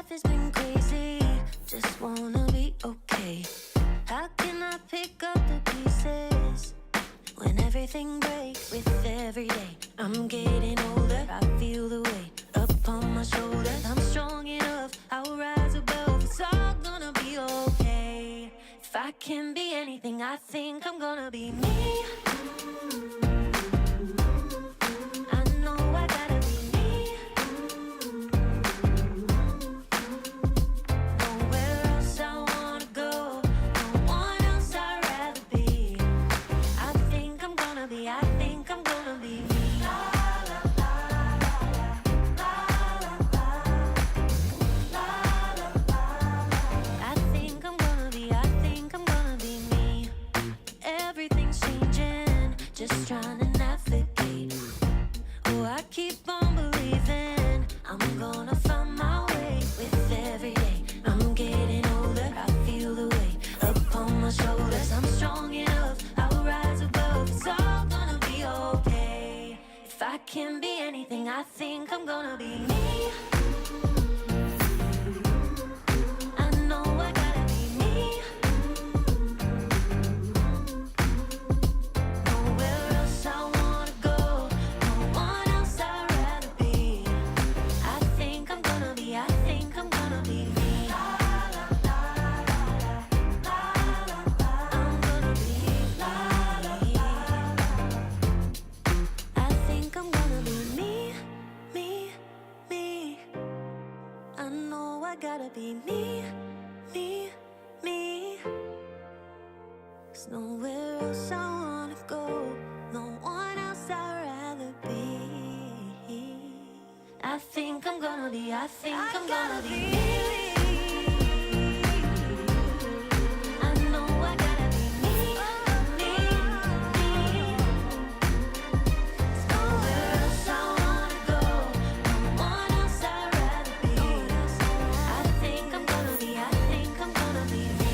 life has been crazy. Just wanna be okay. How can I pick up the pieces when everything breaks with every day? I'm getting older, I feel the weight upon my shoulders. I'm strong enough, I'll rise above. It's all gonna be okay. If I can be anything, I think I'm gonna be me. I know I gotta be me. Nowhere else I wanna go, no one else I'd rather be. I think I'm gonna be me. I think I'm gonna be me. Everything's changing, just trying to navigate. Oh, I keep on believing I'm gonna find my way with every day. I'm getting older, I feel the weight upon my shoulders. I'm strong enough, I'll rise above. It's all gonna be okay. If I can be anything, I think I'm gonna be me. I know I gotta be me. Nowhere else I wanna go, no one else I'd rather be. I think I'm gonna be me. I'm gonna be me. I think I'm gonna be me, me, me. I know I gotta be me, me, me. There's nowhere else I wanna go, no one else I'd rather be. I think I'm gonna be me. I know I gotta be me, me, me. There's nowhere else I wanna go, no one else I'd rather be. I think I'm gonna be me.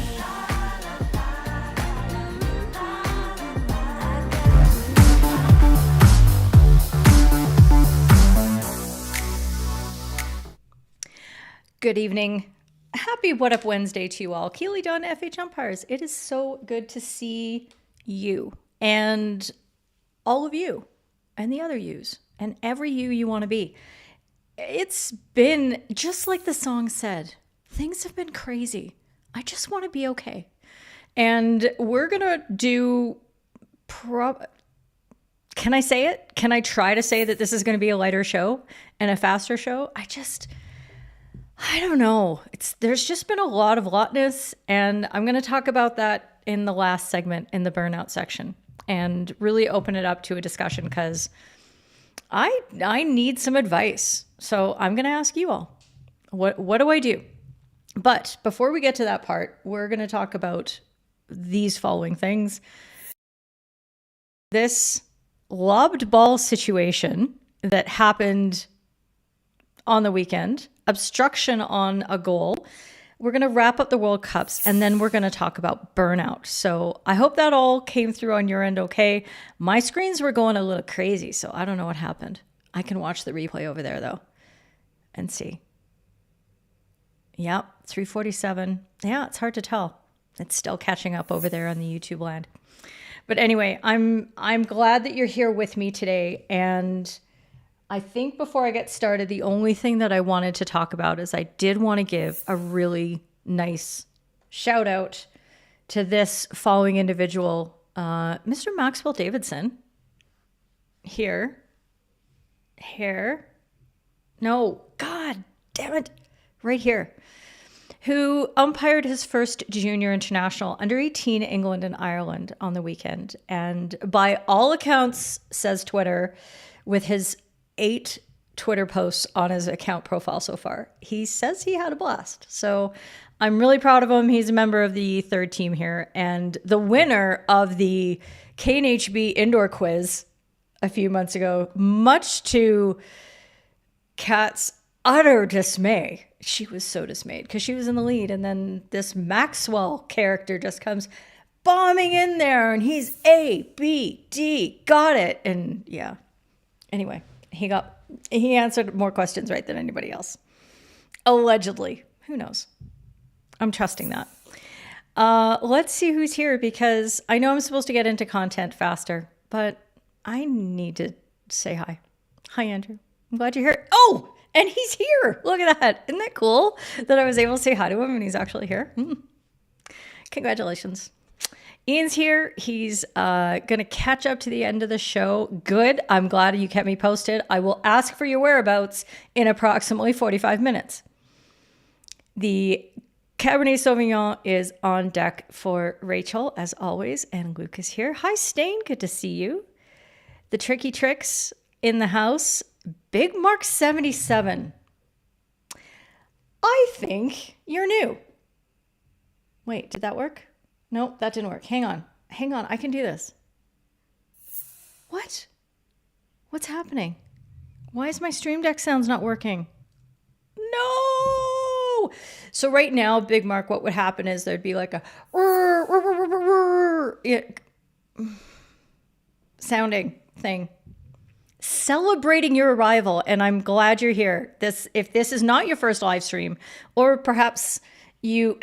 Good evening. Happy What Up Wednesday to you all. Keely Dunn, FHumpires. It is so good to see you and all of you and the other yous and every you want to be. It's been, just like the song said, things have been crazy. I just want to be okay. And we're going to do, can I say it? Can I try to say that this is going to be a lighter show and a faster show? I don't know. There's just been a lot of lotness, and I'm going to talk about that in the last segment in the burnout section and really open it up to a discussion because I need some advice. So I'm going to ask you all, what do I do? But before we get to that part, we're going to talk about these following things. This lobbed ball situation that happened on the weekend, obstruction on a goal. We're going to wrap up the World Cups, and then we're going to talk about burnout. So I hope that all came through on your end okay. My screens were going a little crazy, so I don't know what happened. I can watch the replay over there, though, and see. Yep, 347. Yeah, it's hard to tell. It's still catching up over there on the YouTube land. But anyway, I'm glad that you're here with me today, and I think before I get started, the only thing that I wanted to talk about is I did want to give a really nice shout out to this following individual, Mr. Maxwell Davidson. Here. No, God damn it. Right here. Who umpired his first junior international under 18 England and Ireland on the weekend. And by all accounts, says Twitter, with his 8 Twitter posts on his account profile so far, he says he had a blast. So I'm really proud of him. He's a member of the third team here and the winner of the KNHB indoor quiz a few months ago, much to Kat's utter dismay. She was so dismayed because she was in the lead. And then this Maxwell character just comes bombing in there and he's A, B, D, got it. And yeah, anyway. He answered more questions right than anybody else. Allegedly. Who knows? I'm trusting that. Let's see who's here, because I know I'm supposed to get into content faster, but I need to say hi. Hi, Andrew. I'm glad you're here. Oh, and he's here. Look at that. Isn't that cool that I was able to say hi to him and he's actually here? Congratulations. Ian's here. He's going to catch up to the end of the show. Good. I'm glad you kept me posted. I will ask for your whereabouts in approximately 45 minutes. The Cabernet Sauvignon is on deck for Rachel, as always, and Luke is here. Hi, Stain. Good to see you. The Tricky Tricks in the house. Big Mark 77. I think you're new. Wait, did that work? Nope, that didn't work. Hang on. I can do this. What? What's happening? Why is my Stream Deck sounds not working? No! So right now, Big Mark, what would happen is there'd be like a sounding thing. Celebrating your arrival, and I'm glad you're here. If this is not your first live stream, or perhaps you've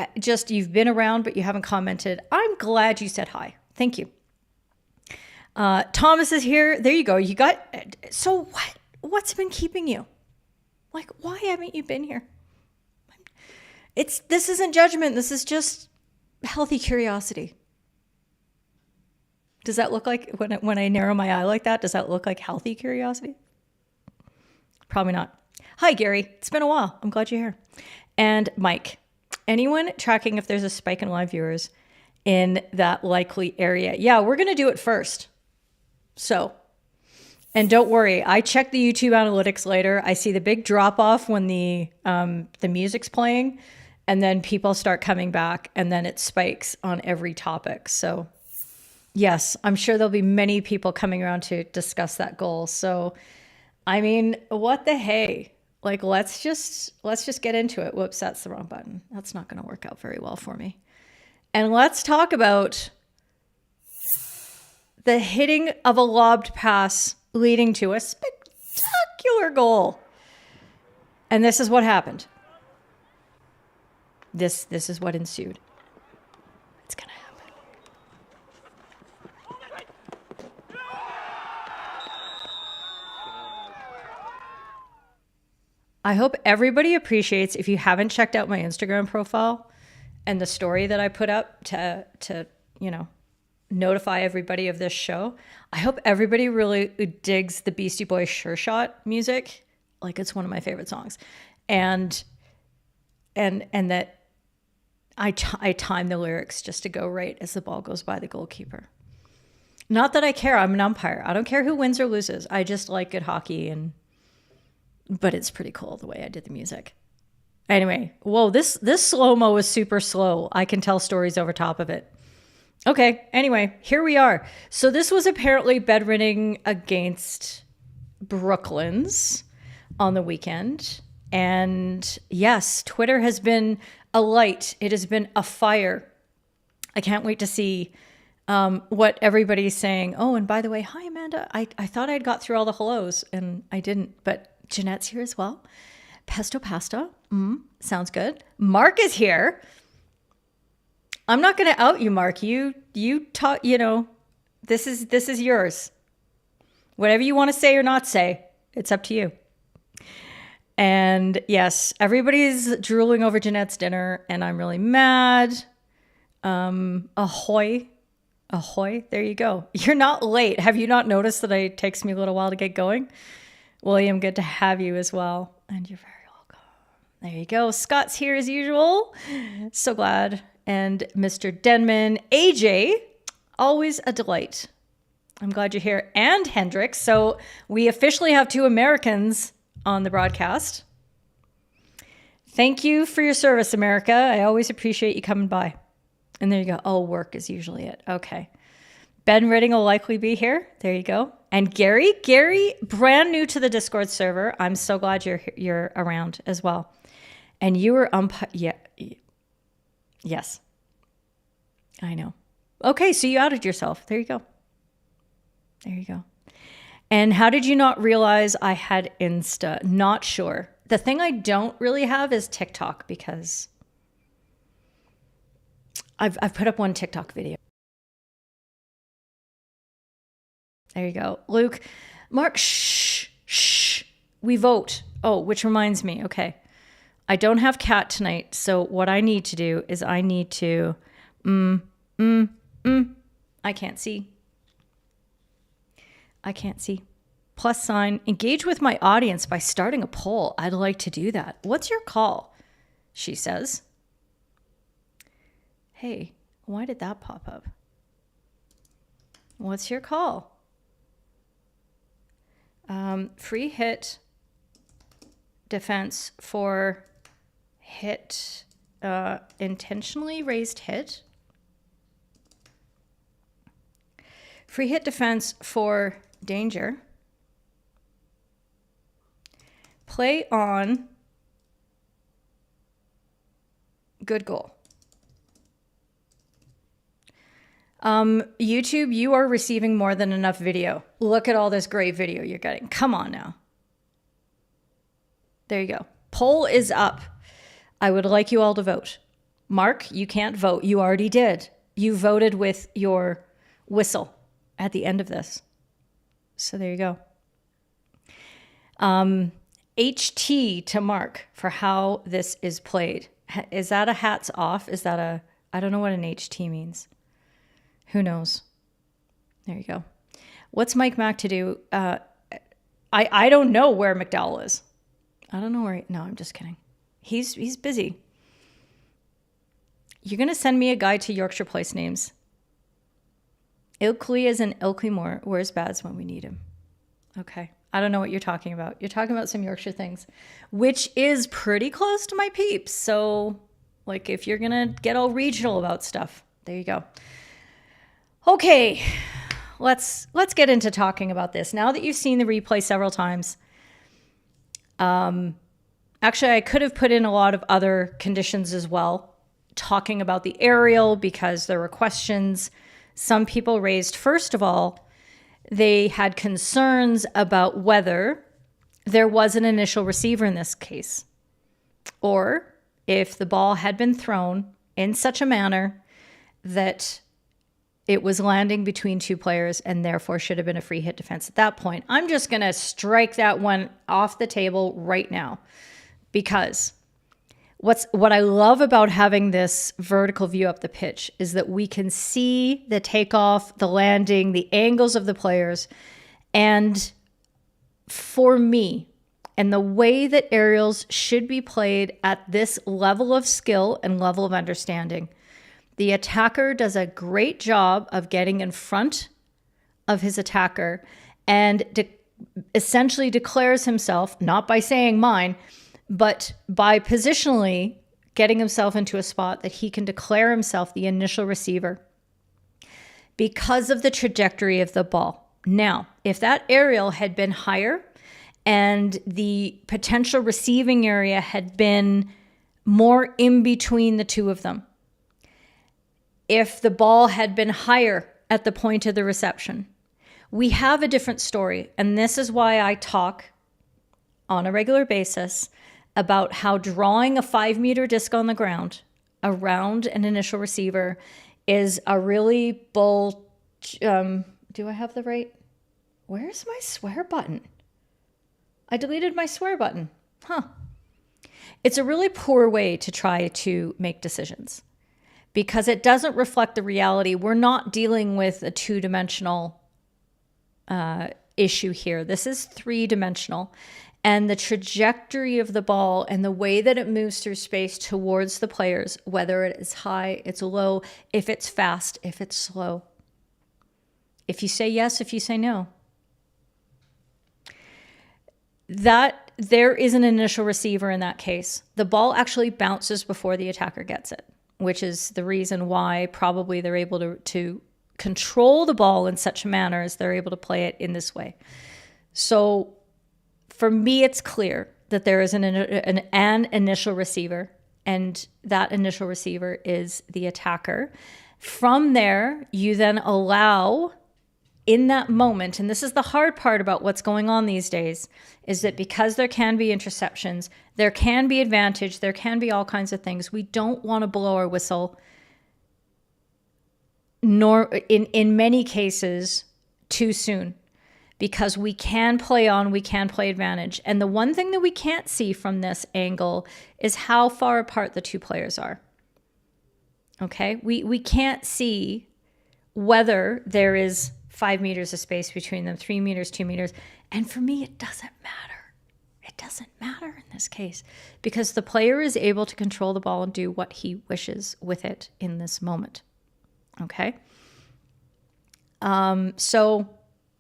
been around but you haven't commented, I'm glad you said hi. Thank you. Thomas is here. There you go. So what's been keeping you? Like, why haven't you been here? This isn't judgment. This is just healthy curiosity. Does that look like, when I narrow my eye like that, does that look like healthy curiosity? Probably not. Hi, Gary. It's been a while. I'm glad you're here. And Mike. Anyone tracking if there's a spike in live viewers in that likely area? Yeah, we're going to do it first. So, and don't worry, I check the YouTube analytics later. I see the big drop off when the music's playing, and then people start coming back, and then it spikes on every topic. So yes, I'm sure there'll be many people coming around to discuss that goal. So, I mean, what the hey? Like, let's just get into it. Whoops, that's the wrong button. That's not going to work out very well for me. And let's talk about the hitting of a lobbed pass leading to a spectacular goal. And this is what happened. This is what ensued. It's going to happen. I hope everybody appreciates, if you haven't checked out my Instagram profile and the story that I put up to notify everybody of this show. I hope everybody really digs the Beastie Boys Sure Shot music. Like, it's one of my favorite songs. And that I time the lyrics just to go right as the ball goes by the goalkeeper. Not that I care. I'm an umpire. I don't care who wins or loses. I just like good hockey, but it's pretty cool the way I did the music. Anyway, whoa, this slow-mo is super slow. I can tell stories over top of it. Okay, anyway, here we are. So this was apparently bedridden against Brooklyn's on the weekend. And yes, Twitter has been alight. It has been afire. I can't wait to see what everybody's saying. Oh, and by the way, hi, Amanda. I thought I'd got through all the hellos, and I didn't. But Jeanette's here as well. Pesto pasta. Sounds good. Mark is here. I'm not going to out you, Mark. You talk, this is yours. Whatever you want to say or not say, it's up to you. And yes, everybody's drooling over Jeanette's dinner, and I'm really mad. Ahoy. There you go. You're not late. Have you not noticed that it takes me a little while to get going? William, good to have you as well. And you're very welcome. There you go. Scott's here as usual. So glad. And Mr. Denman. AJ, always a delight. I'm glad you're here. And Hendrix. So we officially have 2 Americans on the broadcast. Thank you for your service, America. I always appreciate you coming by. And there you go. Oh, work is usually it. Okay. Ben Redding will likely be here. There you go. And Gary, brand new to the Discord server. I'm so glad you're around as well. And you were umpire. Yeah. Yes. I know. Okay, so you outed yourself. There you go. And how did you not realize I had Insta? Not sure. The thing I don't really have is TikTok, because I've put up one TikTok video. There you go. Luke, Mark, shh. We vote. Oh, which reminds me. Okay. I don't have Kat tonight. So what I need to do is I need to, I can't see. Plus sign, engage with my audience by starting a poll. I'd like to do that. What's your call? She says. Hey, why did that pop up? What's your call? Free hit defense for hit, intentionally raised hit. Free hit defense for danger. Play on good goal. YouTube, you are receiving more than enough video. Look at all this great video you're getting. Come on now. There you go. Poll is up. I would like you all to vote. Mark, you can't vote. You already did. You voted with your whistle at the end of this. So there you go. HT to Mark for how this is played. Is that a hats off? Is that a, I don't know what an HT means. Who knows? There you go. What's Mike Mack to do? I don't know where McDowell is. I don't know where. No, I'm just kidding. He's busy. You're going to send me a guide to Yorkshire place names. Ilkley is in Ilkley-Moor. Where's Bads when we need him? Okay. I don't know what you're talking about. You're talking about some Yorkshire things, which is pretty close to my peeps. So, like, if you're going to get all regional about stuff, there you go. Okay, let's get into talking about this. Now that you've seen the replay several times, actually, I could have put in a lot of other conditions as well, talking about the aerial, because there were questions some people raised. First of all, they had concerns about whether there was an initial receiver in this case, or if the ball had been thrown in such a manner that it was landing between two players and therefore should have been a free hit defense at that point. I'm just going to strike that one off the table right now, because what I love about having this vertical view up the pitch is that we can see the takeoff, the landing, the angles of the players. And for me, and the way that aerials should be played at this level of skill and level of understanding, the attacker does a great job of getting in front of his attacker and essentially declares himself, not by saying mine, but by positionally getting himself into a spot that he can declare himself the initial receiver because of the trajectory of the ball. Now, if that aerial had been higher and the potential receiving area had been more in between the two of them, if the ball had been higher at the point of the reception, we have a different story. And this is why I talk on a regular basis about how drawing a 5-meter disc on the ground around an initial receiver is a really do I have the right? Where's my swear button? I deleted my swear button. It's a really poor way to try to make decisions, because it doesn't reflect the reality. We're not dealing with a 2-dimensional issue here. This is 3-dimensional. And the trajectory of the ball and the way that it moves through space towards the players, whether it is high, it's low, if it's fast, if it's slow. If you say yes, if you say no. That there is an initial receiver in that case. The ball actually bounces before the attacker gets it, which is the reason why probably they're able to control the ball in such a manner as they're able to play it in this way. So for me, it's clear that there is an initial receiver, and that initial receiver is the attacker. From there, you then allow in that moment, and this is the hard part about what's going on these days, is that because there can be interceptions, there can be advantage, there can be all kinds of things. We don't want to blow our whistle, nor in many cases too soon, because we can play advantage. And the one thing that we can't see from this angle is how far apart the two players are. Okay, we can't see whether there is 5 meters of space between them, 3 meters, 2 meters. And for me, it doesn't matter. It doesn't matter in this case, because the player is able to control the ball and do what he wishes with it in this moment. Okay. So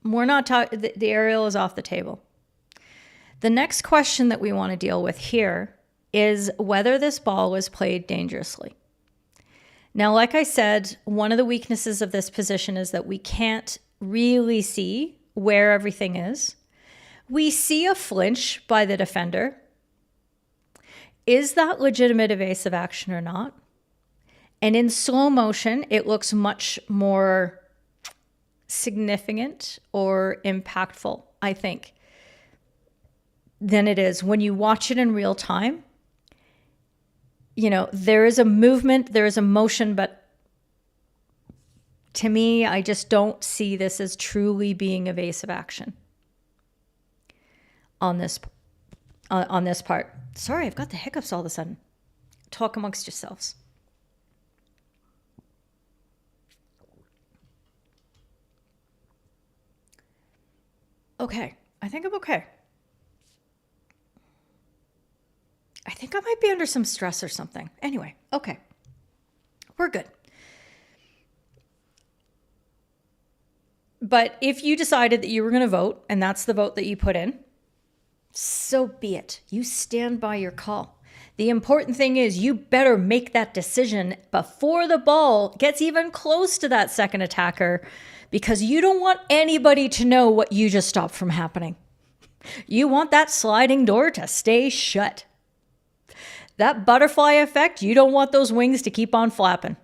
we're not talking, the aerial is off the table. The next question that we want to deal with here is whether this ball was played dangerously. Now, like I said, one of the weaknesses of this position is that we can't really see where everything is. We see a flinch by the defender. Is that legitimate evasive action or not? And in slow motion, it looks much more significant or impactful, I think, than it is when you watch it in real time. You know, there is a movement, there is a motion, but to me, I just don't see this as truly being evasive action on this part. Sorry, I've got the hiccups all of a sudden. Talk amongst yourselves. Okay, I think I'm okay. I think I might be under some stress or something. Anyway, okay. We're good. But if you decided that you were going to vote, and that's the vote that you put in, so be it. You stand by your call. The important thing is you better make that decision before the ball gets even close to that second attacker, because you don't want anybody to know what you just stopped from happening. You want that sliding door to stay shut. That butterfly effect, you don't want those wings to keep on flapping.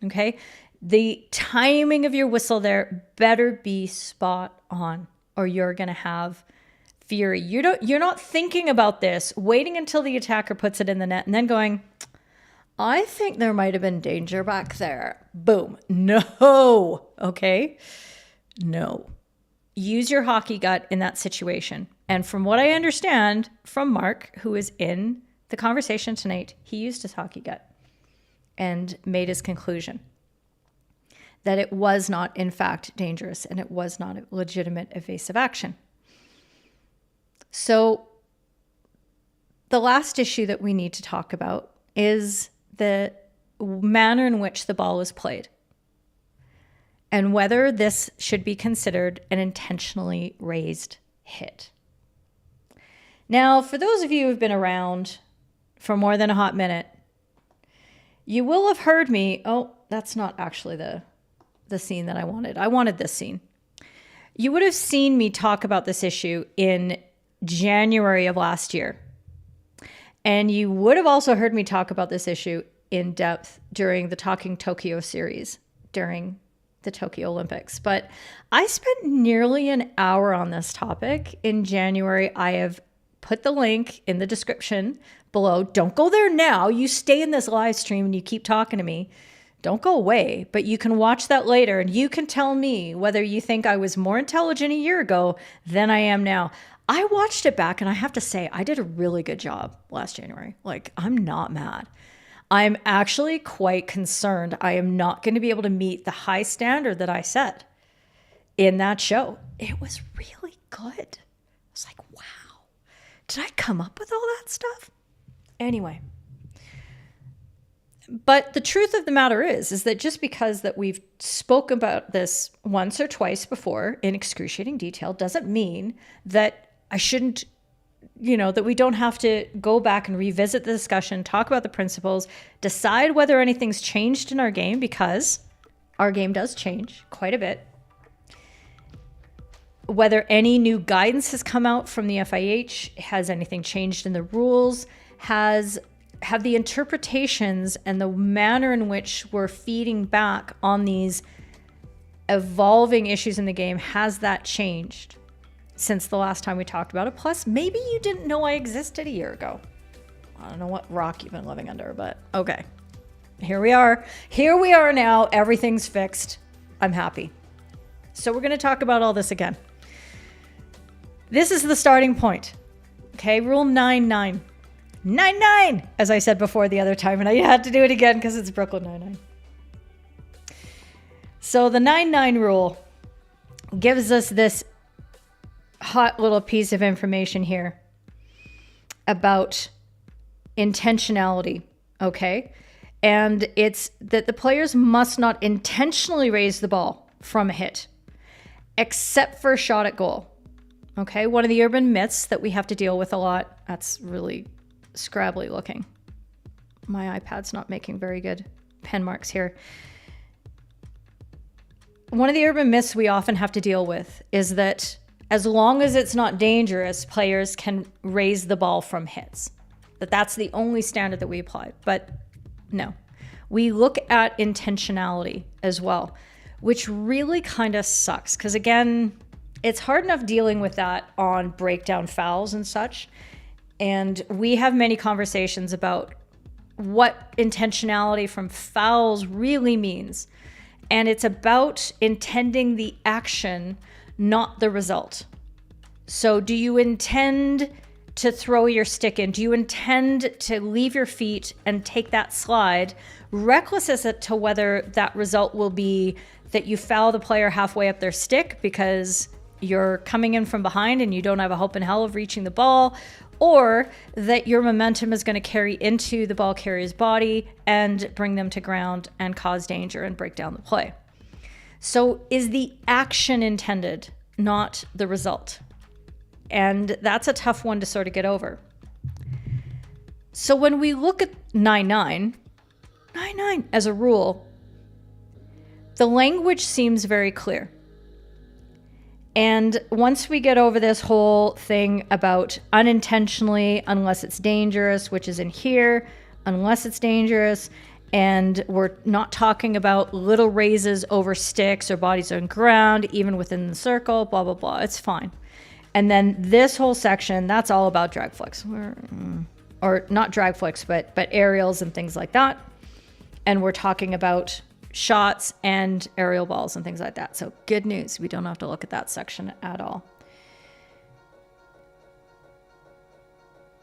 Okay? The timing of your whistle there better be spot on, or you're going to have fury. You're not thinking about this, waiting until the attacker puts it in the net and then going, I think there might have been danger back there. Boom. No. Okay? No. Use your hockey gut in that situation. And from what I understand from Mark, who is in the conversation tonight, he used his hockey gut and made his conclusion that it was not, in fact, dangerous and it was not a legitimate evasive action. So the last issue that we need to talk about is the manner in which the ball was played and whether this should be considered an intentionally raised hit. Now, for those of you who have been around for more than a hot minute, you will have heard me. Oh, that's not actually the scene that I wanted. I wanted this scene. You would have seen me talk about this issue in January of last year. And you would have also heard me talk about this issue in depth during the Talking Tokyo series during the Tokyo Olympics. But I spent nearly an hour on this topic in January. I have put the link in the description below. Don't go there now. You stay in this live stream and you keep talking to me. Don't go away, but you can watch that later and you can tell me whether you think I was more intelligent a year ago than I am now. I watched it back and I have to say I did a really good job last January. Like, I'm not mad. I'm actually quite concerned I am not going to be able to meet the high standard that I set in that show. It was really good. I was like, wow, did I come up with all that stuff? Anyway. But the truth of the matter is that just because that we've spoke about this once or twice before in excruciating detail doesn't mean that I shouldn't, that we don't have to go back and revisit the discussion, talk about the principles, decide whether anything's changed in our game, because our game does change quite a bit. Whether any new guidance has come out from the FIH, has anything changed in the rules, have the interpretations and the manner in which we're feeding back on these evolving issues in the game, has that changed since the last time we talked about it? Plus, maybe you didn't know I existed a year ago. I don't know what rock you've been living under, but okay. Here we are. Here we are now. Everything's fixed. I'm happy. So we're going to talk about all this again. This is the starting point. Okay, rule 9-9. 9-9, as I said before the other time, and I had to do it again because it's Brooklyn 9-9. So the 9-9 rule gives us this hot little piece of information here about intentionality, okay? And it's that the players must not intentionally raise the ball from a hit, except for a shot at goal. Okay, one of the urban myths that we have to deal with a lot. That's really scrabbly looking. My iPad's not making very good pen marks here. One of the urban myths we often have to deal with is that as long as it's not dangerous, players can raise the ball from hits. That's the only standard that we apply. But no, we look at intentionality as well, which really kind of sucks. Because again, it's hard enough dealing with that on breakdown fouls and such. And we have many conversations about what intentionality from fouls really means. And it's about intending the action, not the result. So do you intend to throw your stick in? Do you intend to leave your feet and take that slide, reckless as to whether that result will be that you foul the player halfway up their stick because you're coming in from behind and you don't have a hope in hell of reaching the ball, or that your momentum is going to carry into the ball carrier's body and bring them to ground and cause danger and break down the play. So is the action intended, not the result? And that's a tough one to sort of get over. So when we look at 9-9 as a rule, the language seems very clear. And once we get over this whole thing about unintentionally, unless it's dangerous, which is in here, unless it's dangerous, and we're not talking about little raises over sticks or bodies on ground, even within the circle, blah, blah, blah. It's fine. And then this whole section, that's all about drag flicks. Or not drag flicks, but aerials and things like that. And we're talking about shots and aerial balls and things like that. So good news, we don't have to look at that section at all.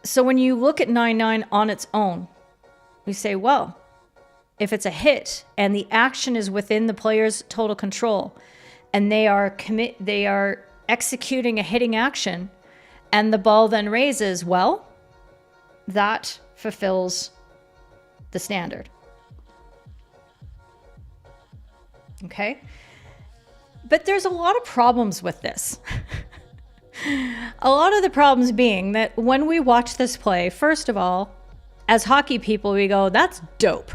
So when you look at 9-9 on its own, we say, well, if it's a hit and the action is within the player's total control and they are executing a hitting action and the ball then raises, well, that fulfills the standard. Okay? But there's a lot of problems with this. A lot of the problems being that when we watch this play, first of all, as hockey people, we go, that's dope.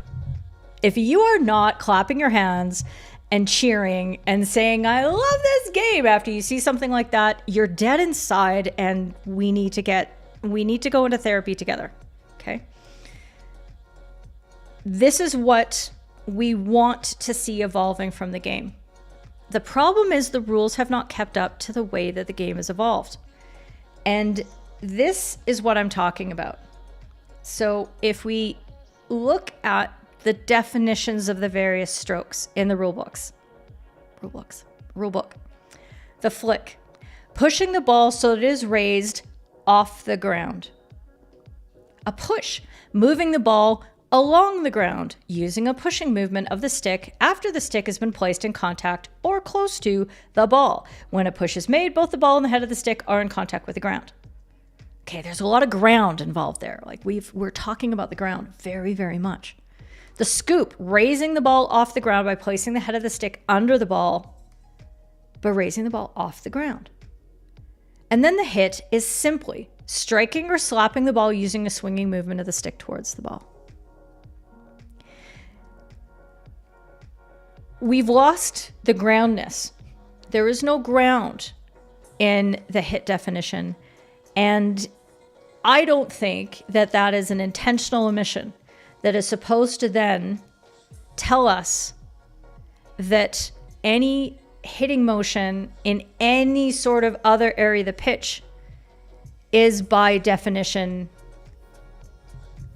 If you are not clapping your hands and cheering and saying, I love this game after you see something like that, you're dead inside and we need to go into therapy together. Okay? This is what we want to see evolving from the game. The problem is the rules have not kept up to the way that the game has evolved. And this is what I'm talking about. So if we look at the definitions of the various strokes in the rule book. The flick, pushing the ball so that it is raised off the ground. A push, moving the ball along the ground using a pushing movement of the stick after the stick has been placed in contact or close to the ball. When a push is made, both the ball and the head of the stick are in contact with the ground. Okay, there's a lot of ground involved there. Like we're talking about the ground very, very much. The scoop, raising the ball off the ground by placing the head of the stick under the ball, but raising the ball off the ground. And then the hit is simply striking or slapping the ball using a swinging movement of the stick towards the ball. We've lost the groundness. There is no ground in the hit definition. And I don't think that that is an intentional omission that is supposed to then tell us that any hitting motion in any sort of other area of the pitch is by definition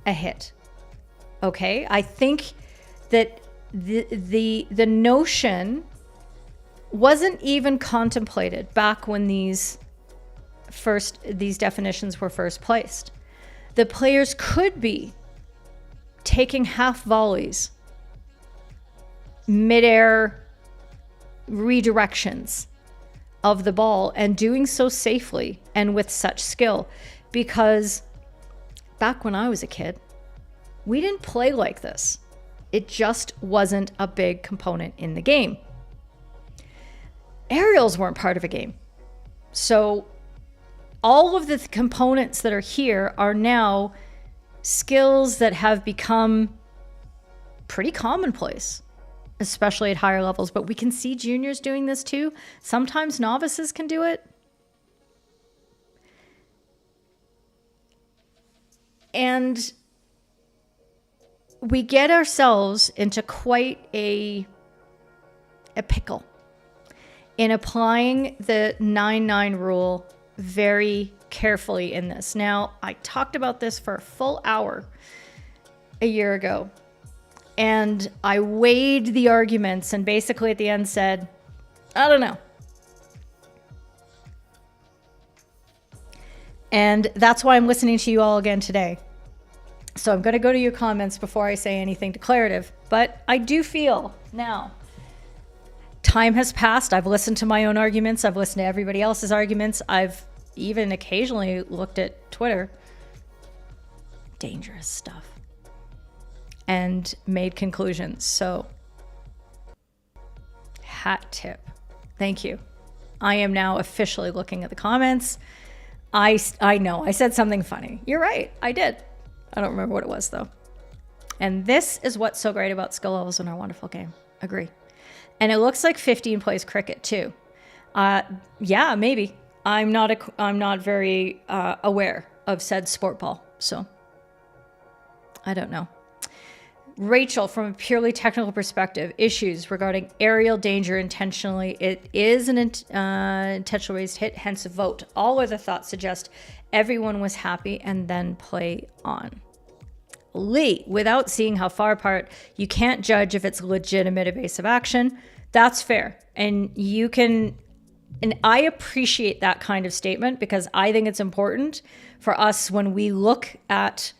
a hit. Okay? I think that the notion wasn't even contemplated back when these definitions were first placed. The players could be taking half volleys, midair redirections of the ball, and doing so safely and with such skill, because back when I was a kid, we didn't play like this. It just wasn't a big component in the game. Aerials weren't part of a game. So all of the components that are here are now skills that have become pretty commonplace, especially at higher levels. But we can see juniors doing this too. Sometimes novices can do it. And we get ourselves into quite a pickle in applying the 9-9 rule very carefully in this. Now, I talked about this for a full hour a year ago, and I weighed the arguments and basically at the end said, I don't know. And that's why I'm listening to you all again today. So I'm going to go to your comments before I say anything declarative. But I do feel now, time has passed. I've listened to my own arguments. I've listened to everybody else's arguments. I've even occasionally looked at Twitter. Dangerous stuff. And made conclusions. So, hat tip. Thank you. I am now officially looking at the comments. I know I said something funny. You're right. I did. I don't remember what it was though. And this is what's so great about skill levels in our wonderful game. Agree. And it looks like 15 plays cricket too. Yeah, maybe. I'm not very aware of said sport ball, so I don't know. Rachel, from a purely technical perspective, issues regarding aerial danger intentionally. It is an intentional raised hit, hence a vote. All other thoughts suggest everyone was happy and then play on. Lee, without seeing how far apart, you can't judge if it's legitimate evasive action. That's fair. And you can, and I appreciate that kind of statement because I think it's important for us when we look at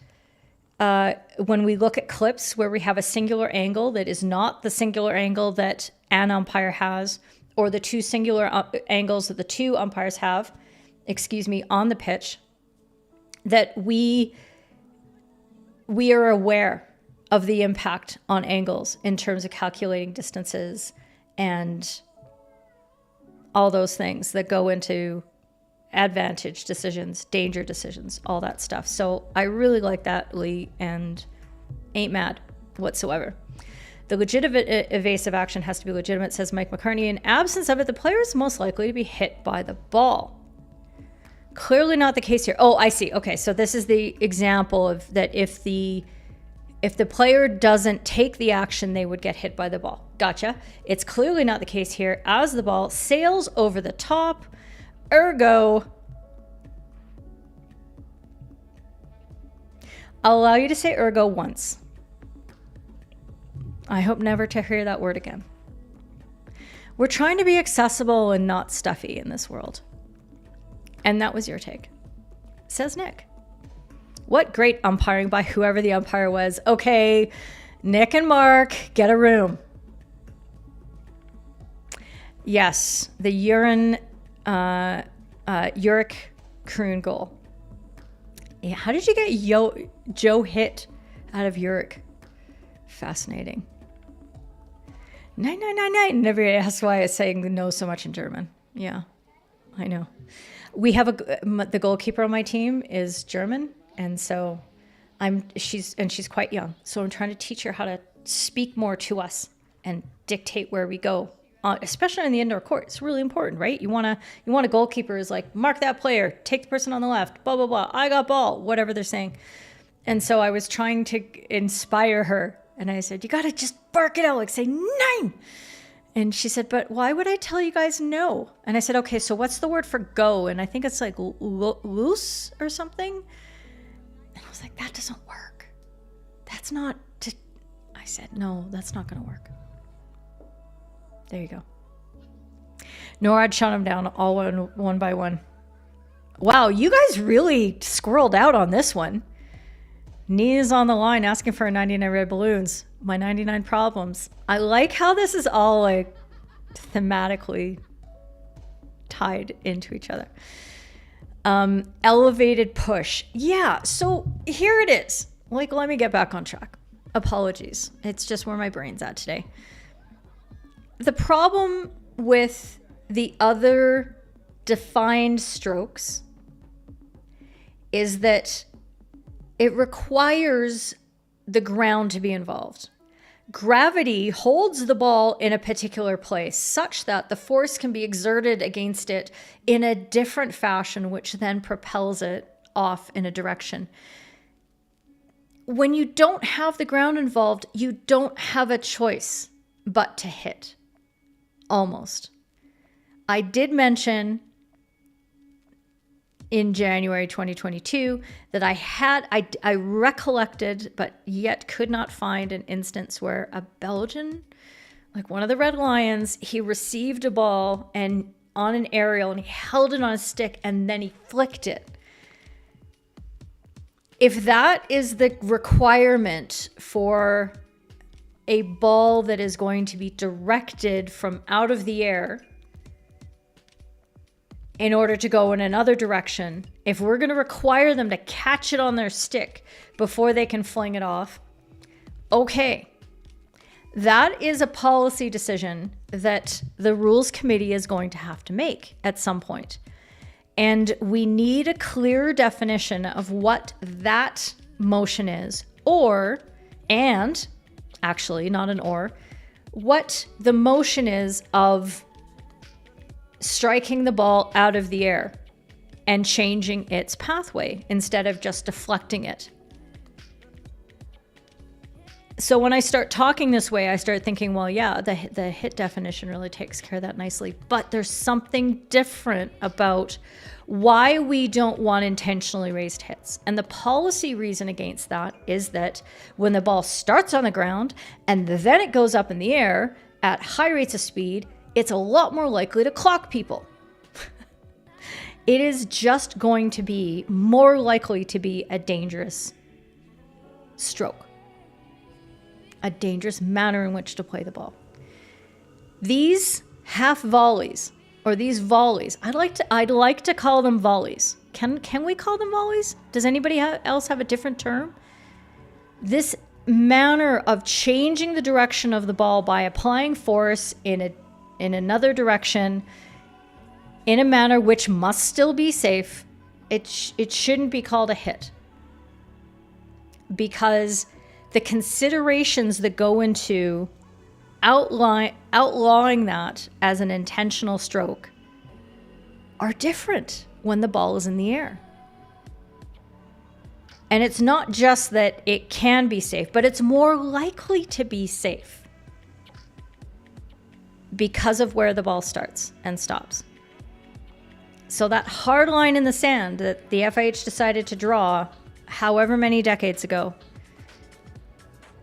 clips where we have a singular angle that is not the singular angle that an umpire has, or the two singular angles that the two umpires have, on the pitch, that we are aware of the impact on angles in terms of calculating distances and all those things that go into advantage decisions, danger decisions, all that stuff. So I really like that, Lee, and ain't mad whatsoever. The legitimate evasive action has to be legitimate, says Mike McCartney. In absence of it, the player is most likely to be hit by the ball. Clearly not the case here. Oh, I see. Okay, so this is the example of that if the player doesn't take the action, they would get hit by the ball. Gotcha. It's clearly not the case here as the ball sails over the top. Ergo, I'll allow you to say ergo once. I hope never to hear that word again. We're trying to be accessible and not stuffy in this world. And that was your take, says Nick. What great umpiring by whoever the umpire was. Okay, Nick and Mark, get a room. Yes, the Uric Kroon goal. Yeah, how did you get Joe hit out of Uric? Fascinating. 9999. Never asked why I was saying no so much in German. Yeah, I know. We have the goalkeeper on my team is German, and so she's quite young. So I'm trying to teach her how to speak more to us and dictate where we go. Especially in the indoor court, it's really important, right? You want a goalkeeper is like, mark that player, take the person on the left, blah, blah, blah, I got ball, whatever they're saying. And so I was trying to inspire her, and I said, you got to just bark it out, like say 9. And she said, but why would I tell you guys no? And I said, okay, so what's the word for go? And I think it's like loose or something. And I was like, that doesn't work. That's not to... I said, no, that's not going to work. There you go. NORAD shut them down all one by one. Wow, you guys really squirreled out on this one. Nina's on the line asking for 99 red balloons. My 99 problems. I like how this is all like thematically tied into each other. Elevated push. Yeah, so here it is. Like, let me get back on track. Apologies. It's just where my brain's at today. The problem with the other defined strokes is that it requires the ground to be involved. Gravity holds the ball in a particular place such that the force can be exerted against it in a different fashion, which then propels it off in a direction. When you don't have the ground involved, you don't have a choice but to hit. Almost. I did mention in January 2022 that I recollected, but yet could not find an instance where a Belgian, like one of the Red Lions, he received a ball and on an aerial and he held it on a stick and then he flicked it. If that is the requirement for a ball that is going to be directed from out of the air in order to go in another direction, if we're going to require them to catch it on their stick before they can fling it off, okay. That is a policy decision that the rules committee is going to have to make at some point. And we need a clear definition of what that motion is, actually not an or, what the motion is of striking the ball out of the air and changing its pathway instead of just deflecting it. So when I start talking this way, I start thinking, well, yeah, the hit definition really takes care of that nicely. But there's something different about why we don't want intentionally raised hits. And the policy reason against that is that when the ball starts on the ground and then it goes up in the air at high rates of speed, it's a lot more likely to clock people. It is just going to be more likely to be a dangerous stroke. A dangerous manner in which to play the ball. These half volleys or these volleys, I'd like to call them volleys. Can we call them volleys? Does anybody else have a different term? This manner of changing the direction of the ball by applying force in another direction in a manner which must still be safe, it shouldn't be called a hit. Because the considerations that go into outlawing that as an intentional stroke are different when the ball is in the air. And it's not just that it can be safe, but it's more likely to be safe because of where the ball starts and stops. So that hard line in the sand that the FIH decided to draw however many decades ago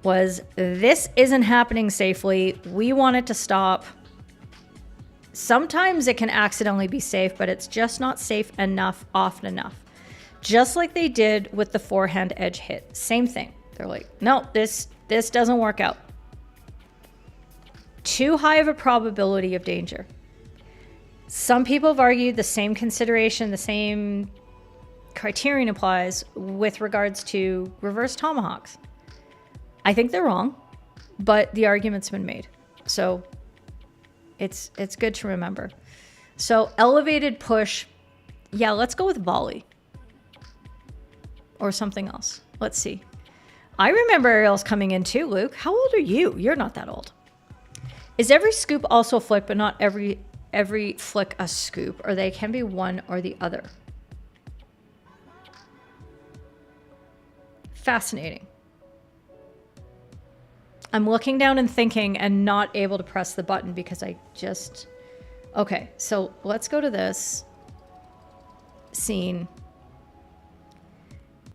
was, this isn't happening safely. We want it to stop. Sometimes it can accidentally be safe, but it's just not safe enough often enough. Just like they did with the forehand edge hit. Same thing. They're like, no, this doesn't work out. Too high of a probability of danger. Some people have argued the same consideration, the same criterion applies with regards to reverse tomahawks. I think they're wrong, but the argument's been made. So it's good to remember. So elevated push, yeah, let's go with volley. Or something else. Let's see. I remember aerials coming in too, Luke. How old are you? You're not that old. Is every scoop also a flick, but not every flick a scoop? Or they can be one or the other? Fascinating. I'm looking down and thinking and not able to press the button because okay, so let's go to this scene.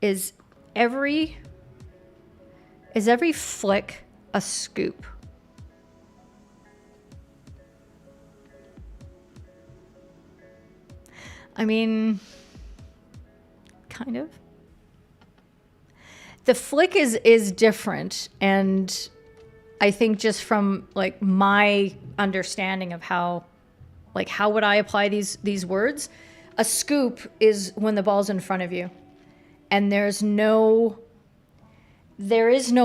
Is every flick a scoop? I mean, kind of. The flick is different, and I think just from like my understanding of how would I apply these words? A scoop is when the ball's in front of you and there is no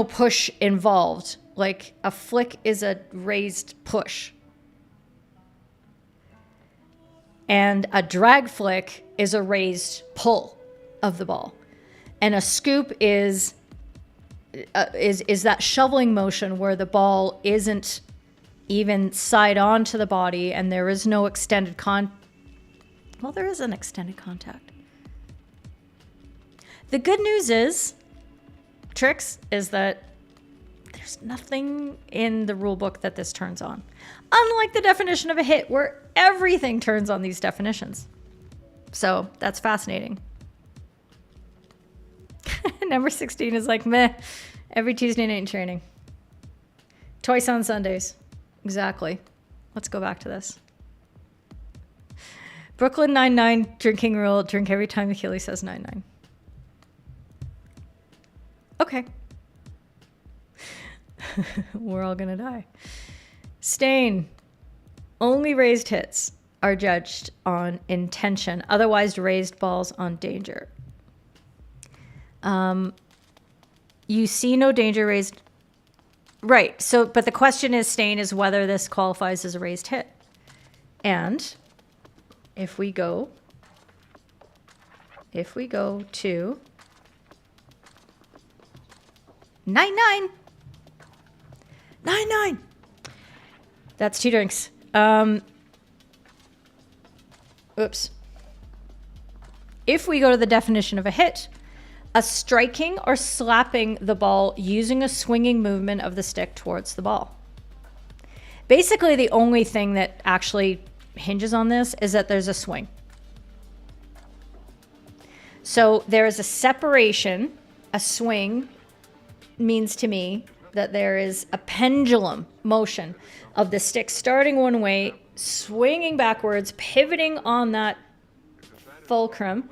push involved. Like a flick is a raised push. And a drag flick is a raised pull of the ball. And a scoop is that shoveling motion where the ball isn't even side on to the body and there is no extended well, there is an extended contact. The good news is, tricks, is that there's nothing in the rule book that this turns on. Unlike the definition of a hit, where everything turns on these definitions. So that's fascinating. Number 16 is like, meh, every Tuesday night in training. Twice on Sundays. Exactly. Let's go back to this. Brooklyn 99 drinking rule, drink every time Keely says 99. Okay. We're all gonna die. Stain. Only raised hits are judged on intention. Otherwise, raised balls on danger. You see no danger raised. Right. So, but the question is, Stain, is whether this qualifies as a raised hit. And if we go to 99. That's 2 drinks. Oops. If we go to the definition of a hit, a striking or slapping the ball using a swinging movement of the stick towards the ball. Basically, the only thing that actually hinges on this is that there's a swing. So there is a separation. A swing means to me that there is a pendulum motion of the stick starting one way, swinging backwards, pivoting on that fulcrum.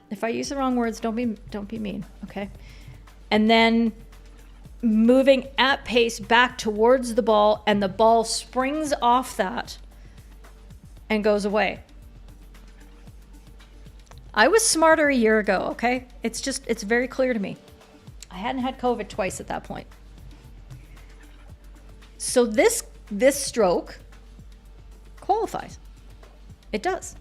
If I use the wrong words, don't be mean, okay? And then moving at pace back towards the ball, and the ball springs off that and goes away. I was smarter a year ago, okay? It's very clear to me. I hadn't had COVID twice at that point. So this stroke qualifies. It does.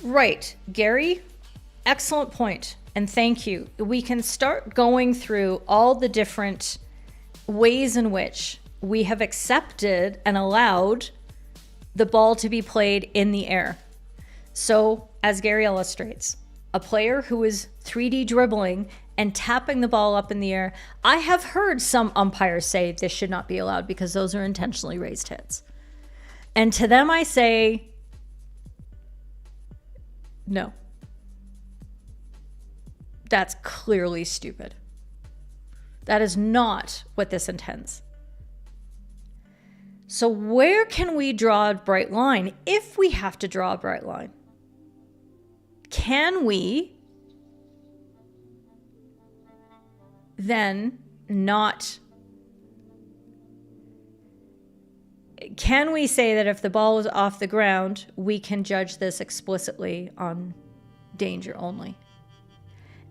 Right, Gary, excellent point, and thank you. We can start going through all the different ways in which we have accepted and allowed the ball to be played in the air. So, as Gary illustrates, a player who is 3D dribbling and tapping the ball up in the air, I have heard some umpires say this should not be allowed because those are intentionally raised hits. And to them I say, no. That's clearly stupid. That is not what this intends. So where can we draw a bright line if we have to draw a bright line? Can we then not... Can we say that if the ball is off the ground, we can judge this explicitly on danger only?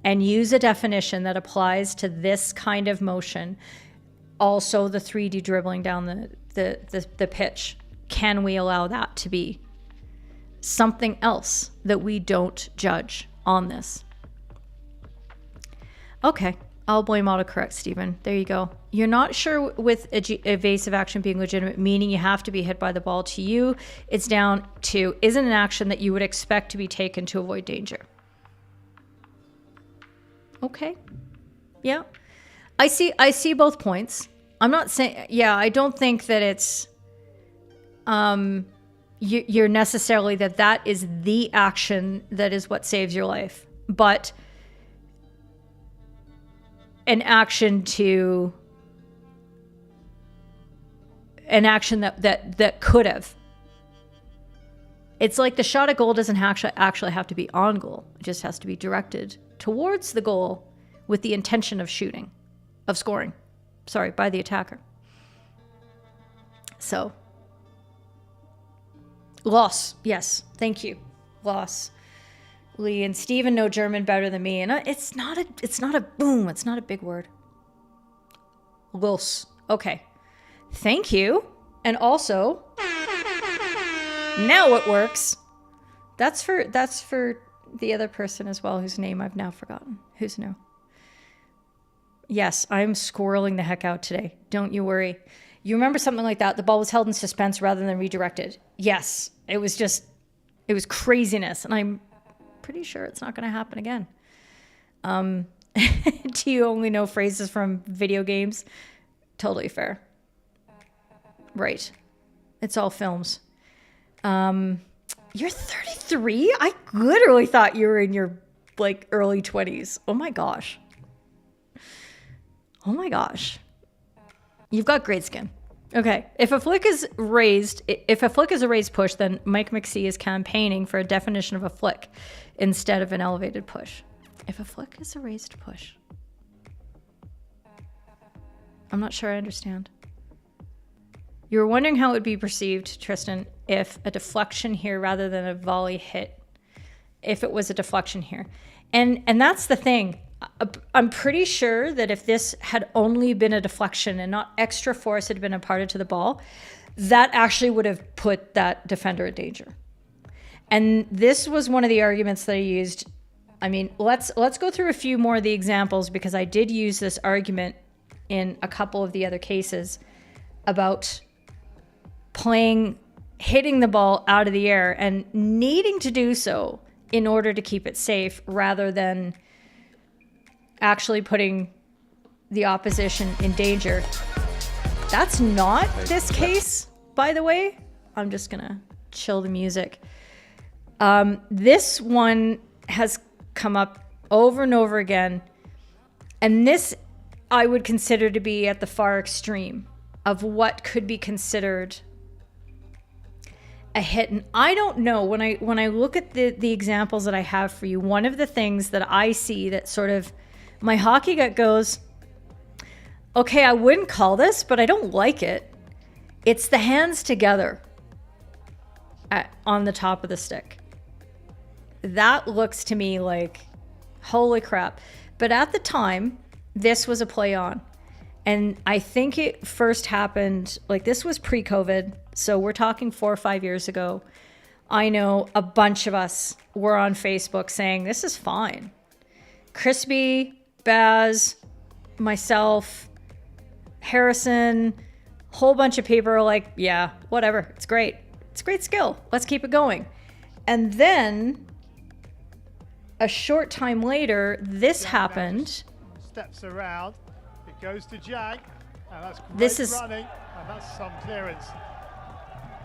And use a definition that applies to this kind of motion, also the 3D dribbling down the pitch. Can we allow that to be something else that we don't judge on this? Okay, I'll blame autocorrect, Stephen. There you go. You're not sure with evasive action being legitimate, meaning you have to be hit by the ball. To you, it's down to, isn't an action that you would expect to be taken to avoid danger. Okay. Yeah. I see both points. I'm not saying, yeah, I don't think that it's, you're necessarily that is the action that is what saves your life, but an action that could have. It's like the shot at goal doesn't actually have to be on goal. It just has to be directed towards the goal with the intention of scoring, by the attacker. So, loss. Yes. Thank you. Loss. Lee and Steven know German better than me. And it's not a boom. It's not a big word. Los. Okay. Thank you. And also, now it works. That's for the other person as well, whose name I've now forgotten. Who's new? Yes, I'm squirreling the heck out today. Don't you worry. You remember something like that? The ball was held in suspense rather than redirected. Yes, it was craziness. And I'm pretty sure it's not going to happen again. Do you only know phrases from video games? Totally fair. Right. It's all films. You're 33? I literally thought you were in your early 20s. Oh my gosh. Oh my gosh. You've got great skin. Okay. If a flick is a raised push, then Mike McSee is campaigning for a definition of a flick instead of an elevated push. If a flick is a raised push. I'm not sure I understand. You were wondering how it would be perceived, Tristan, if a deflection here rather than a volley hit, if it was a deflection here. And that's the thing. I'm pretty sure that if this had only been a deflection and not extra force had been imparted to the ball, that actually would have put that defender in danger. And this was one of the arguments that I used. I mean, let's go through a few more of the examples, because I did use this argument in a couple of the other cases about hitting the ball out of the air and needing to do so in order to keep it safe rather than actually putting the opposition in danger. That's not this case, by the way. I'm just gonna chill the music. This one has come up over and over again, and this I would consider to be at the far extreme of what could be considered a hit. And I don't know, when I look at the examples that I have for you, one of the things that I see that sort of my hockey gut goes, okay, I wouldn't call this, but I don't like it. It's the hands together on the top of the stick. That looks to me like, holy crap. But at the time, this was a play on. And I think it first happened, this was pre-COVID. So we're talking 4 or 5 years ago. I know a bunch of us were on Facebook saying, this is fine. Crispy, Baz, myself, Harrison, whole bunch of people are like, yeah, whatever. It's great. It's a great skill. Let's keep it going. And then a short time later, this happened. Steps around. It goes to Jack. And that's great this is running. And that's some clearance.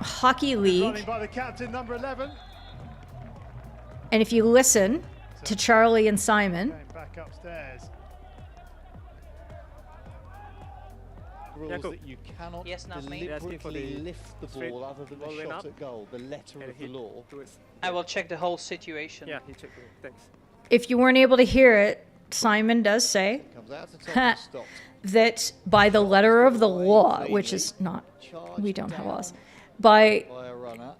Hockey League. Running by the captain, number 11. And if you listen to Charlie and Simon, Going back upstairs. Rules that you cannot deliberately lift the ball other than the shot at goal, the letter of the law. I will check the whole situation. Yeah, you check it. Thanks. if you weren't able to hear it, Simon does say that by the letter of the law, which is not, we don't have laws, by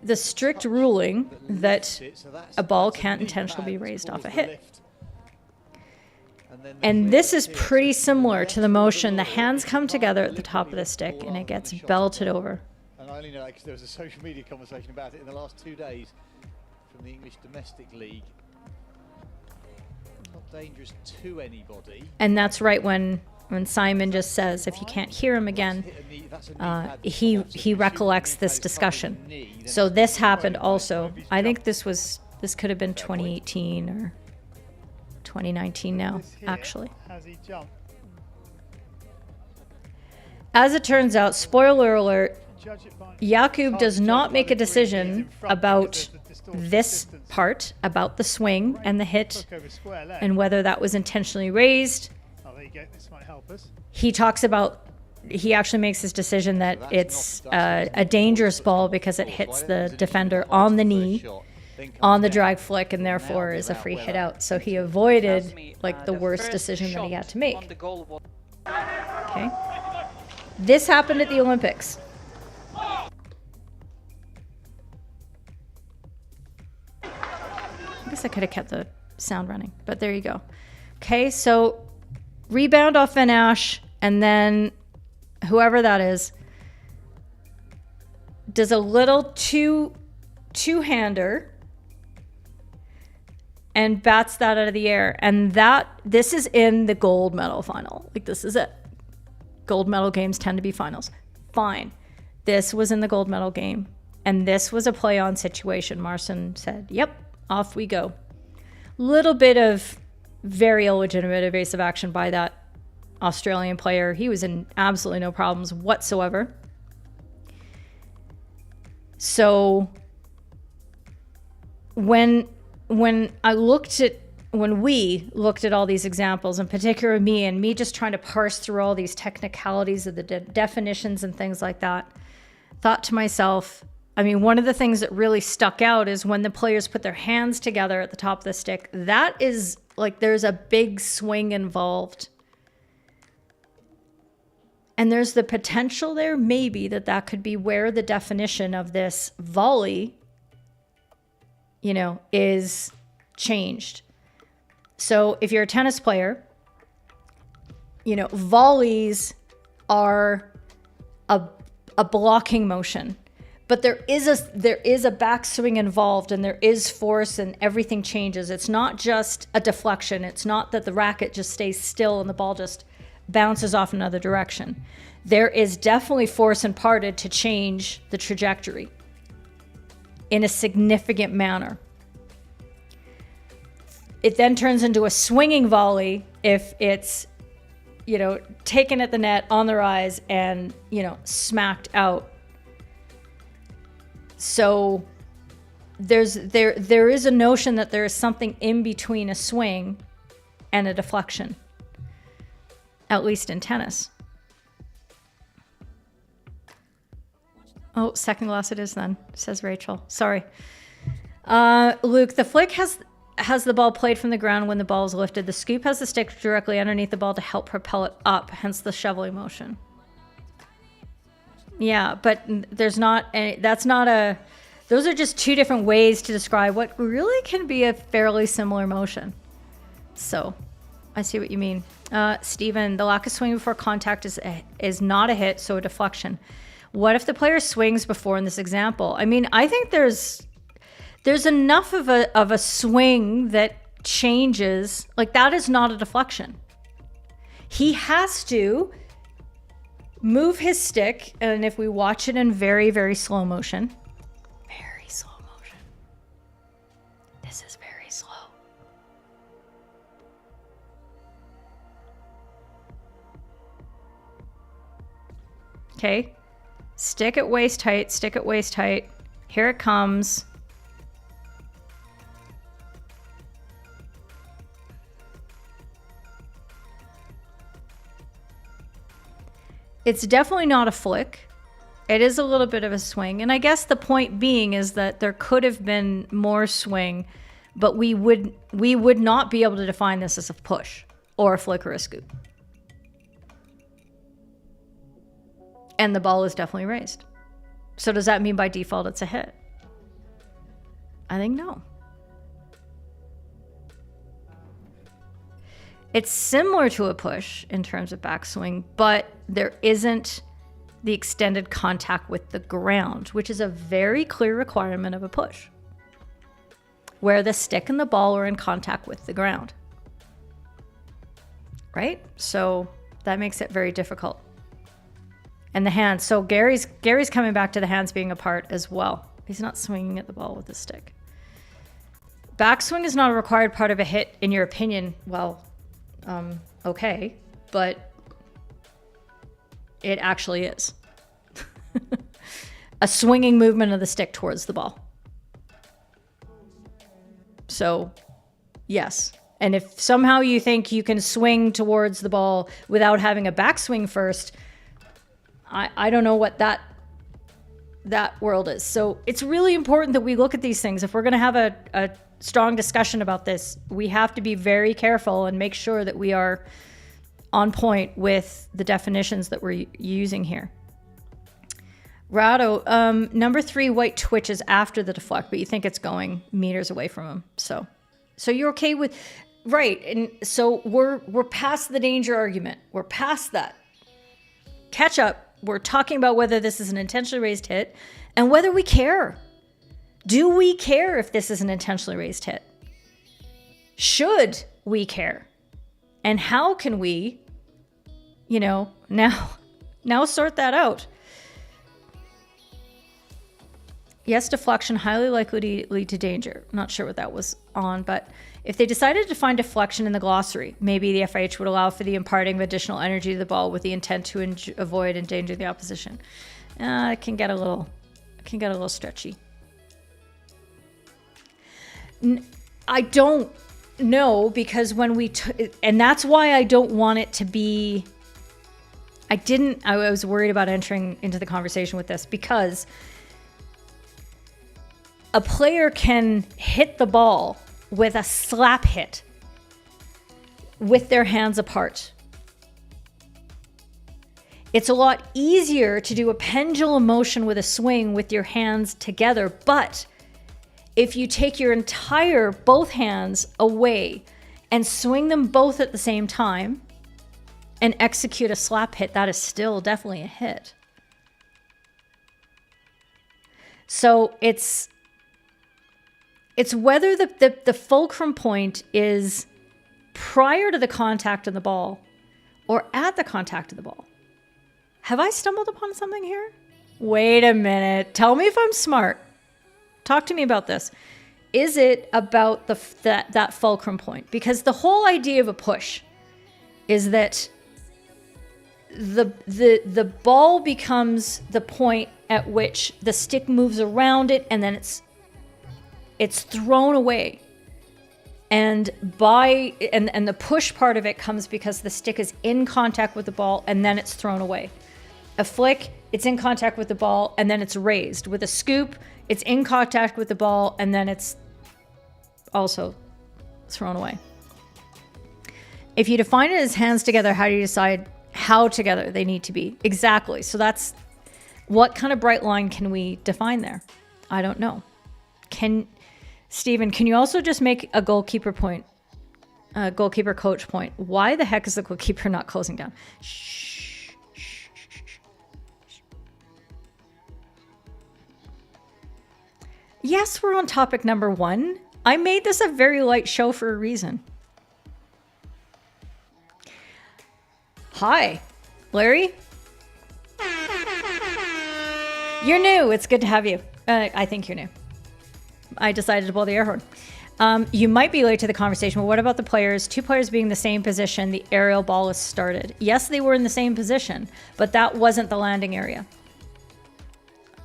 the strict ruling that a ball can't intentionally be raised off a hit. And this is pretty similar to the motion. The hands come together at the top of the stick and it gets belted over. And I only know that because there was a social media conversation about it in the last 2 days from the English Domestic League. Not dangerous to anybody. And that's right when Simon just says, if you can't hear him again, he recollects this discussion. So this happened also. I think this could have been 2018 or 2019 now, actually. Has he jumped? As it turns out, spoiler alert, Jakub does not make a decision about this part, about the swing and the hit, and whether that was intentionally raised. Oh, there you go. This might help us. He talks about, he actually makes his decision that it's a dangerous ball because it hits the defender on the kney, on the drag flick, and therefore is a free hit out. So he avoided like the worst decision that he had to make. Okay. This happened at the Olympics. I guess I could have kept the sound running, but there you go. Okay, so rebound off Van Ash, and then whoever that is does a little two-hander and bats that out of the air. And this is in the gold medal final. Like, this is it. Gold medal games tend to be finals. Fine. This was in the gold medal game, and this was a play-on situation. Marson said, yep, off we go. Little bit of very illegitimate evasive action by that Australian player. He was in absolutely no problems whatsoever. So when we looked at all these examples, in particular me just trying to parse through all these technicalities of the definitions and things like that, thought to myself, I mean, one of the things that really stuck out is when the players put their hands together at the top of the stick. That is like, there's a big swing involved. And there's the potential there, maybe, that could be where the definition of this volley, is changed. So if you're a tennis player, volleys are a blocking motion. But there is a backswing involved, and there is force, and everything changes. It's not just a deflection. It's not that the racket just stays still and the ball just bounces off another direction. There is definitely force imparted to change the trajectory in a significant manner. It then turns into a swinging volley if it's, taken at the net on the rise and, smacked out. So there is a notion that there is something in between a swing and a deflection, at least in tennis. Oh, second glass it is then, says Rachel. Sorry. Luke, the flick has the ball played from the ground when the ball is lifted. The scoop has the stick directly underneath the ball to help propel it up, hence the shoveling motion. Yeah, but those are just two different ways to describe what really can be a fairly similar motion. So I see what you mean. Stephen, the lack of swing before contact is not a hit, so a deflection. What if the player swings before in this example? I mean, I think there's enough of a swing that changes. Like, that is not a deflection. He has to move his stick, and if we watch it in very, very slow motion, this is very slow. Okay, stick at waist height, here it comes. It's definitely not a flick. It is a little bit of a swing. And I guess the point being is that there could have been more swing, but we would not be able to define this as a push or a flick or a scoop. And the ball is definitely raised. So does that mean by default it's a hit? I think no. It's similar to a push in terms of backswing, but there isn't the extended contact with the ground, which is a very clear requirement of a push, where the stick and the ball are in contact with the ground. right? So that makes it very difficult. And the hands. So Gary's coming back to the hands being a part as well. He's not swinging at the ball with a stick. Backswing is not a required part of a hit, in your opinion. Well, okay, but it actually is. A swinging movement of the stick towards the ball. So, yes. And if somehow you think you can swing towards the ball without having a backswing first, I don't know what that world is. So it's really important that we look at these things. If we're going to have a strong discussion about this, we have to be very careful and make sure that we are on point with the definitions that we're using here. Rado, number 3, white twitches after the deflect, but you think it's going meters away from him. So you're okay with, right. And so we're past the danger argument. We're past that. Catch up. We're talking about whether this is an intentionally raised hit and whether we care. Do we care if this is an intentionally raised hit? Should we care? And how can we, now sort that out? Yes, deflection, highly likely to lead to danger. Not sure what that was on, but if they decided to define deflection in the glossary, maybe the FH would allow for the imparting of additional energy to the ball with the intent to avoid endangering the opposition. It can get a little stretchy. I don't know, because when we and that's why I don't want it to be. I was worried about entering into the conversation with this, because a player can hit the ball with a slap hit with their hands apart. It's a lot easier to do a pendulum motion with a swing with your hands together, but if you take your both hands away and swing them both at the same time and execute a slap hit, that is still definitely a hit. So it's whether the fulcrum point is prior to the contact of the ball or at the contact of the ball. Have I stumbled upon something here? Wait a minute. Tell me if I'm smart. Talk to me about this. Is it about that fulcrum point? Because the whole idea of a push is that the ball becomes the point at which the stick moves around it, and then it's thrown away. And the push part of it comes because the stick is in contact with the ball and then it's thrown away. A flick, it's in contact with the ball and then it's raised. With a scoop, it's in contact with the ball and then it's also thrown away. If you define it as hands together, how do you decide how together they need to be? Exactly. So that's what kind of bright line can we define there? I don't know. Stephen, can you also just make a goalkeeper point, goalkeeper coach point? Why the heck is the goalkeeper not closing down? Shh. Yes, we're on topic number 1. I made this a very light show for a reason. Hi, Larry. You're new. It's good to have you. I think you're new. I decided to blow the air horn. You might be late to the conversation, but what about the players? 2 players being in the same position, the aerial ball is started. Yes, they were in the same position, but that wasn't the landing area.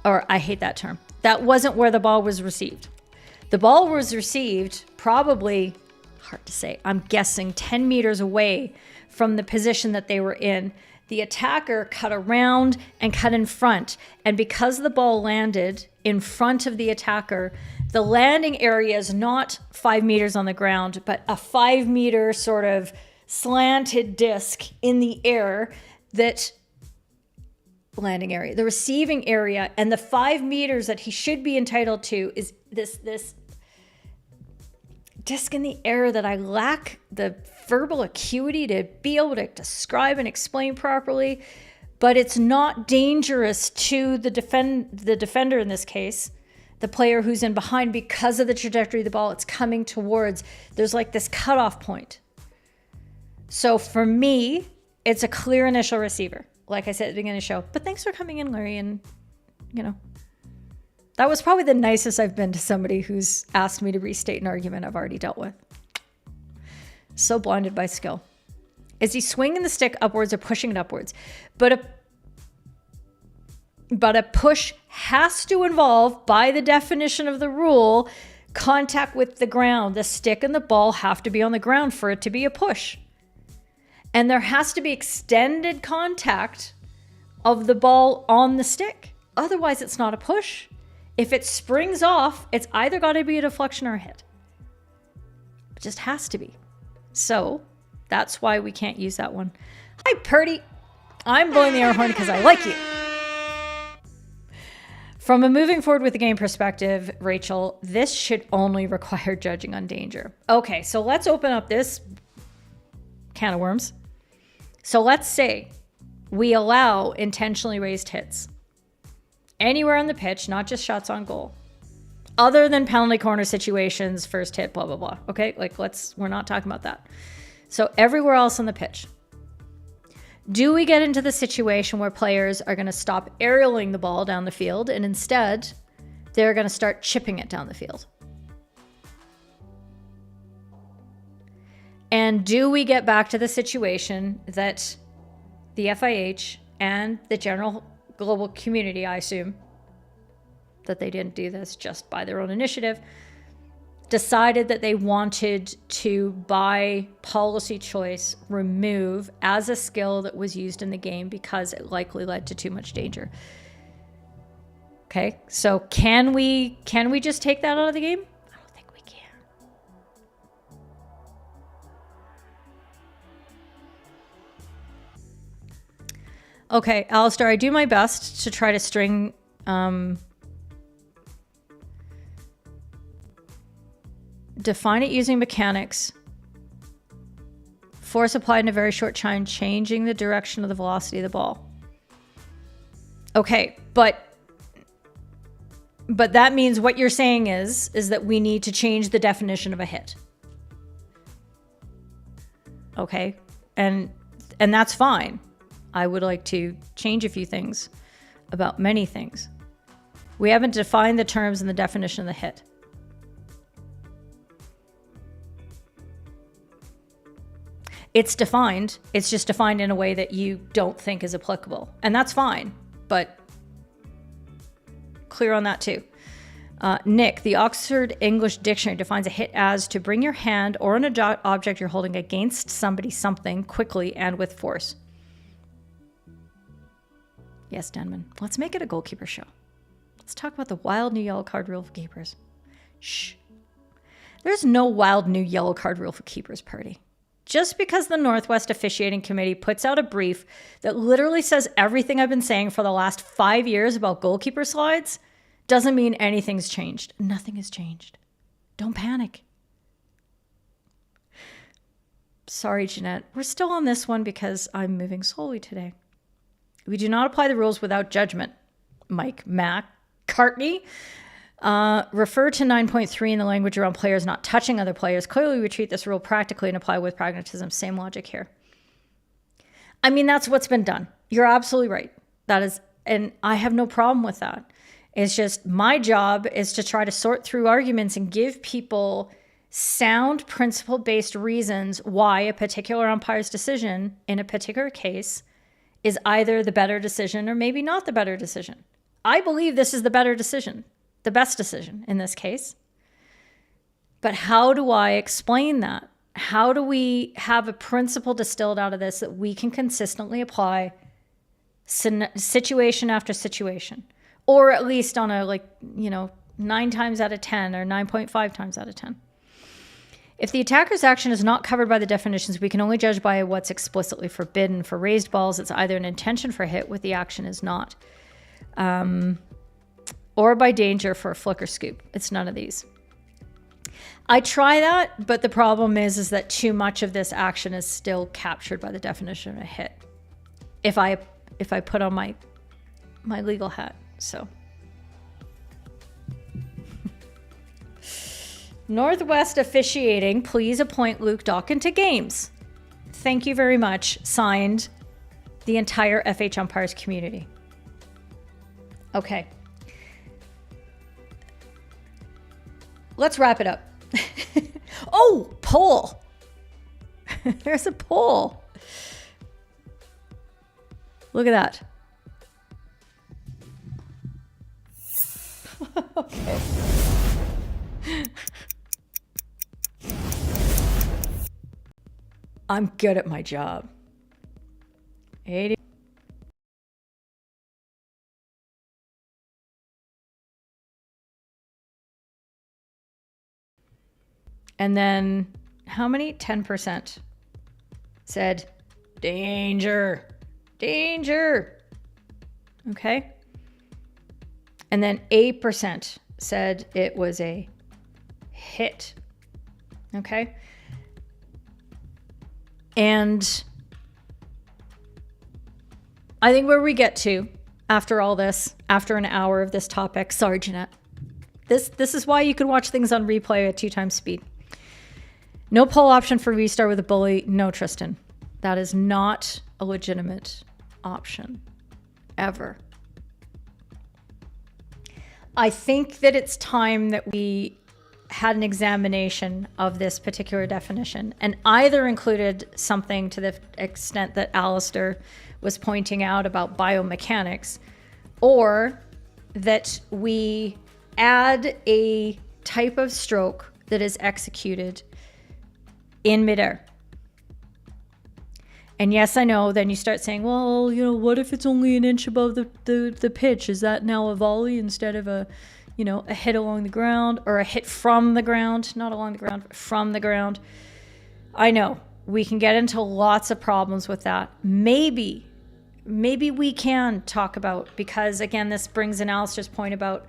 Or I hate that term. That wasn't where the ball was received. The ball was received probably, hard to say, I'm guessing 10 meters away from the position that they were in. The attacker cut around and cut in front. And because the ball landed in front of the attacker, the landing area is not 5 meters on the ground, but a 5 meter sort of slanted disc in the air that landing area, the receiving area, and the 5 meters that he should be entitled to is this disc in the air that I lack the verbal acuity to be able to describe and explain properly, but it's not dangerous to the defender in this case, the player who's in behind, because of the trajectory of the ball it's coming towards. There's like this cutoff point. So for me, it's a clear initial receiver, like I said at the beginning of the show. But thanks for coming in, Larry. And, you know, that was probably the nicest I've been to somebody who's asked me to restate an argument I've already dealt with. So blinded by skill. Is he swinging the stick upwards or pushing it upwards? But a push has to involve, by the definition of the rule, contact with the ground. The stick and the ball have to be on the ground for it to be a push. And there has to be extended contact of the ball on the stick. Otherwise, it's not a push. If it springs off, it's either got to be a deflection or a hit. It just has to be. So that's why we can't use that one. Hi, Purdy. I'm blowing the air horn because I like you. From a moving forward with the game perspective, Rachel, this should only require judging on danger. Okay, so let's open up this can of worms. So let's say we allow intentionally raised hits anywhere on the pitch, not just shots on goal, other than penalty corner situations, first hit, blah, blah, blah. Okay, like we're not talking about that. So everywhere else on the pitch. Do we get into the situation where players are going to stop aerialing the ball down the field and instead they're going to start chipping it down the field? And do we get back to the situation that the FIH and the general global community, I assume that they didn't do this just by their own initiative, decided that they wanted to, by policy choice, remove as a skill that was used in the game because it likely led to too much danger? Okay, so can we just take that out of the game? I don't think we can. Okay, Alistair, I do my best to try to string define it using mechanics. Force applied in a very short time, changing the direction of the velocity of the ball. Okay, but that means what you're saying is that we need to change the definition of a hit. Okay, and that's fine. I would like to change a few things about many things. We haven't defined the terms and the definition of the hit. It's defined. It's just defined in a way that you don't think is applicable. And that's fine, but clear on that too. Nick, the Oxford English Dictionary defines a hit as to bring your hand or an object you're holding against somebody, something, quickly and with force. Yes, Denman. Let's make it a goalkeeper show. Let's talk about the wild new yellow card rule for keepers. Shh. There's no wild new yellow card rule for keepers, Purdy. Just because the Northwest Officiating Committee puts out a brief that literally says everything I've been saying for the last 5 years about goalkeeper slides doesn't mean anything's changed. Nothing has changed. Don't panic. Sorry, Jeanette. We're still on this one because I'm moving slowly today. We do not apply the rules without judgment. Mike McCartney. Refer to 9.3 in the language around players not touching other players. Clearly, we treat this rule practically and apply with pragmatism. Same logic here. I mean, that's what's been done. You're absolutely right. That is, and I have no problem with that. It's just my job is to try to sort through arguments and give people sound principle-based reasons why a particular umpire's decision in a particular case is either the better decision or maybe not the better decision. I believe this is the better decision. The best decision in this case. But how do I explain that? How do we have a principle distilled out of this that we can consistently apply situation after situation? Or at least on a 9 times out of 10 or 9.5 times out of 10. If the attacker's action is not covered by the definitions, we can only judge by what's explicitly forbidden. For raised balls, it's either an intention for a hit, what the action is not. Or by danger for a flick or scoop. It's none of these. I try that, but the problem is that too much of this action is still captured by the definition of a hit. If I put on my legal hat, so. Northwest Officiating, please appoint Luke Dawkin to games. Thank you very much. Signed, the entire FHumpires community. Okay. Let's wrap it up. Oh, poll. There's a poll. Look at that. Okay. I'm good at my job. 80. And then how many? 10% said danger, danger. Okay. And then 8% said it was a hit. Okay. And I think where we get to after all this, after an hour of this topic, sorry, Jeanette, this is why you can watch things on replay at 2x speed. No poll option for restart with a bully. No, Tristan. That is not a legitimate option. Ever. I think that it's time that we had an examination of this particular definition and either included something to the extent that Alistair was pointing out about biomechanics, or that we add a type of stroke that is executed in midair. And yes, I know, then you start saying, well, you know, what if it's only an inch above the pitch? Is that now a volley instead of a, you know, a hit along the ground, or a hit from the ground, not along the ground, but from the ground? I know we can get into lots of problems with that. Maybe we can talk about, because again, this brings in Alistair's point about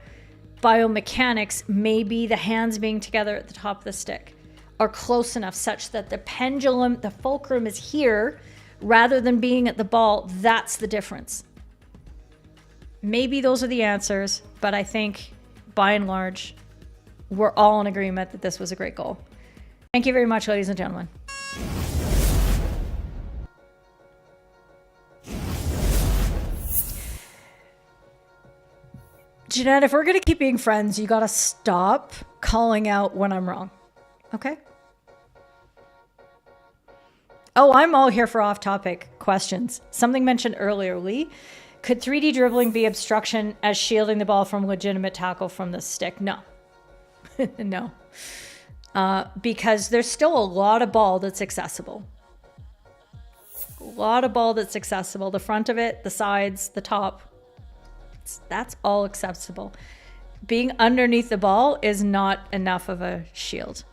biomechanics, maybe the hands being together at the top of the stick are close enough such that the pendulum, the fulcrum is here rather than being at the ball. That's the difference. Maybe those are the answers, but I think by and large, we're all in agreement that this was a great goal. Thank you very much, ladies and gentlemen. Jeanette, if we're going to keep being friends, you got to stop calling out when I'm wrong. Okay? Oh, I'm all here for off-topic questions. Something mentioned earlier, Lee. Could 3D dribbling be obstruction as shielding the ball from legitimate tackle from the stick? No. No. Because there's still a lot of ball that's accessible. A lot of ball that's accessible. The front of it, the sides, the top. That's all accessible. Being underneath the ball is not enough of a shield.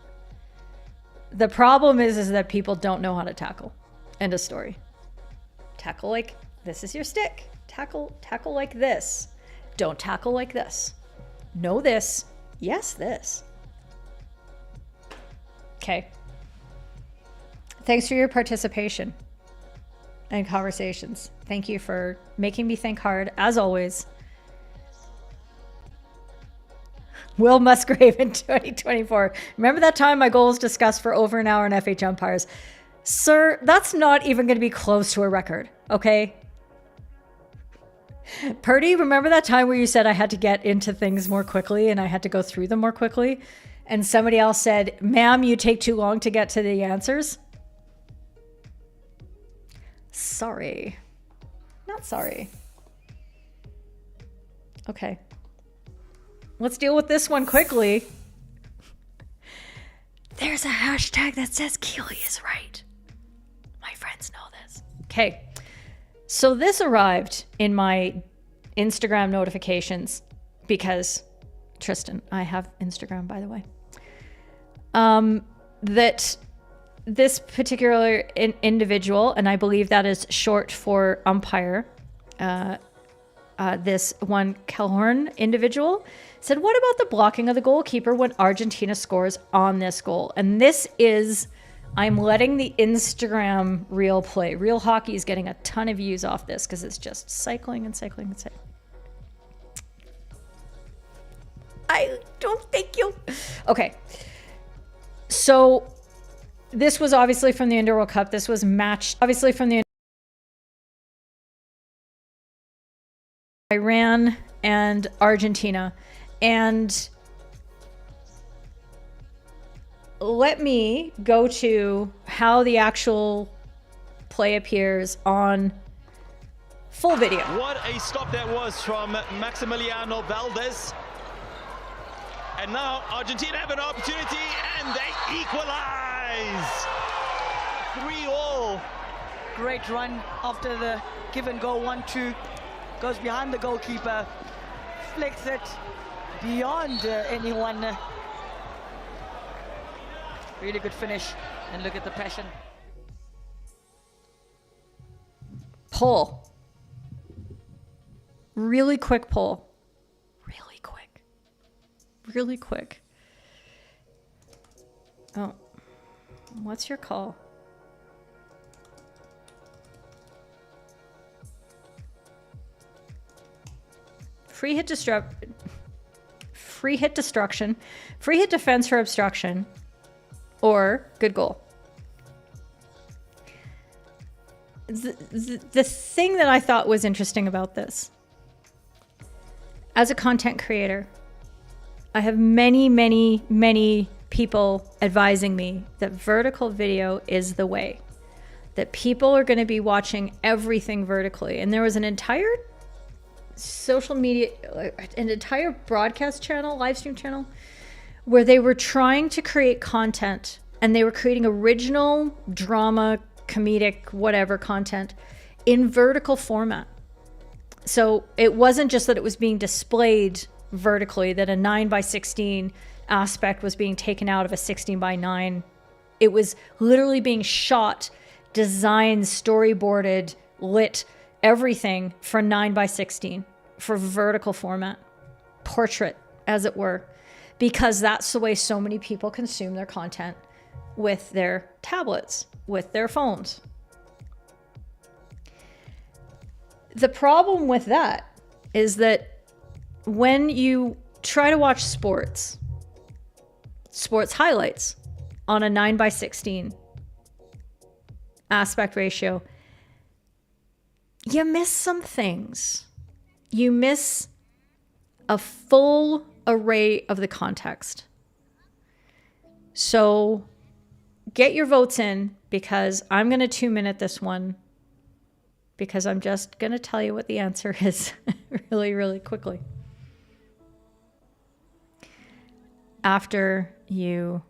The problem is that people don't know how to tackle. End of story. Tackle like this is your stick. Tackle like this. Don't tackle like this. No this. Yes, this. Okay. Thanks for your participation and conversations. Thank you for making me think hard, as always. Will Musgrave in 2024. Remember that time my goals discussed for over an hour in FHumpires? Sir, that's not even going to be close to a record, okay? Purdy, remember that time where you said I had to get into things more quickly and I had to go through them more quickly? And somebody else said, ma'am, you take too long to get to the answers? Sorry. Not sorry. Okay. Let's deal with this one quickly. There's a hashtag that says Keely is right. My friends know this. Okay. So this arrived in my Instagram notifications because, Tristan, I have Instagram, by the way. That this particular individual, and I believe that is short for umpire, this one Kelhorn individual, said, what about the blocking of the goalkeeper when Argentina scores on this goal? And this is, I'm letting the Instagram reel play. Real Hockey is getting a ton of views off this because it's just cycling and cycling and cycling. I don't think you. Okay. So This was obviously from the Indoor World Cup. This was matched, obviously, from the Iran and Argentina. And let me go to how the actual play appears on full video. What a stop that was from Maximiliano Valdez. And now Argentina have an opportunity and they equalize. 3-all. Great run after the give and go 1-2. Goes behind the goalkeeper. Flicks it beyond anyone. Really good finish. And look at the passion. Pull. Really quick pull. Really quick. Really quick. Oh. What's your call? Free hit destruction. Free hit destruction. Free hit defense for obstruction. Or good goal. The thing that I thought was interesting about this, as a content creator, I have many people advising me that vertical video is the way, that people are going to be watching everything vertically. And there was an entire social media, an entire broadcast channel, live stream channel, where they were trying to create content and they were creating original drama, comedic, whatever content in vertical format. So it wasn't just that it was being displayed vertically, that a 9:16 aspect was being taken out of a 16:9. It was literally being shot, designed, storyboarded, lit, everything for 9:16 for vertical format, portrait, as it were, because that's the way so many people consume their content with their tablets, with their phones. The problem with that is that when you try to watch sports highlights on a 9:16 aspect ratio, you miss some things. You miss a full array of the context. So get your votes in, because I'm going to 2-minute this one, because I'm just going to tell you what the answer is really quickly. After you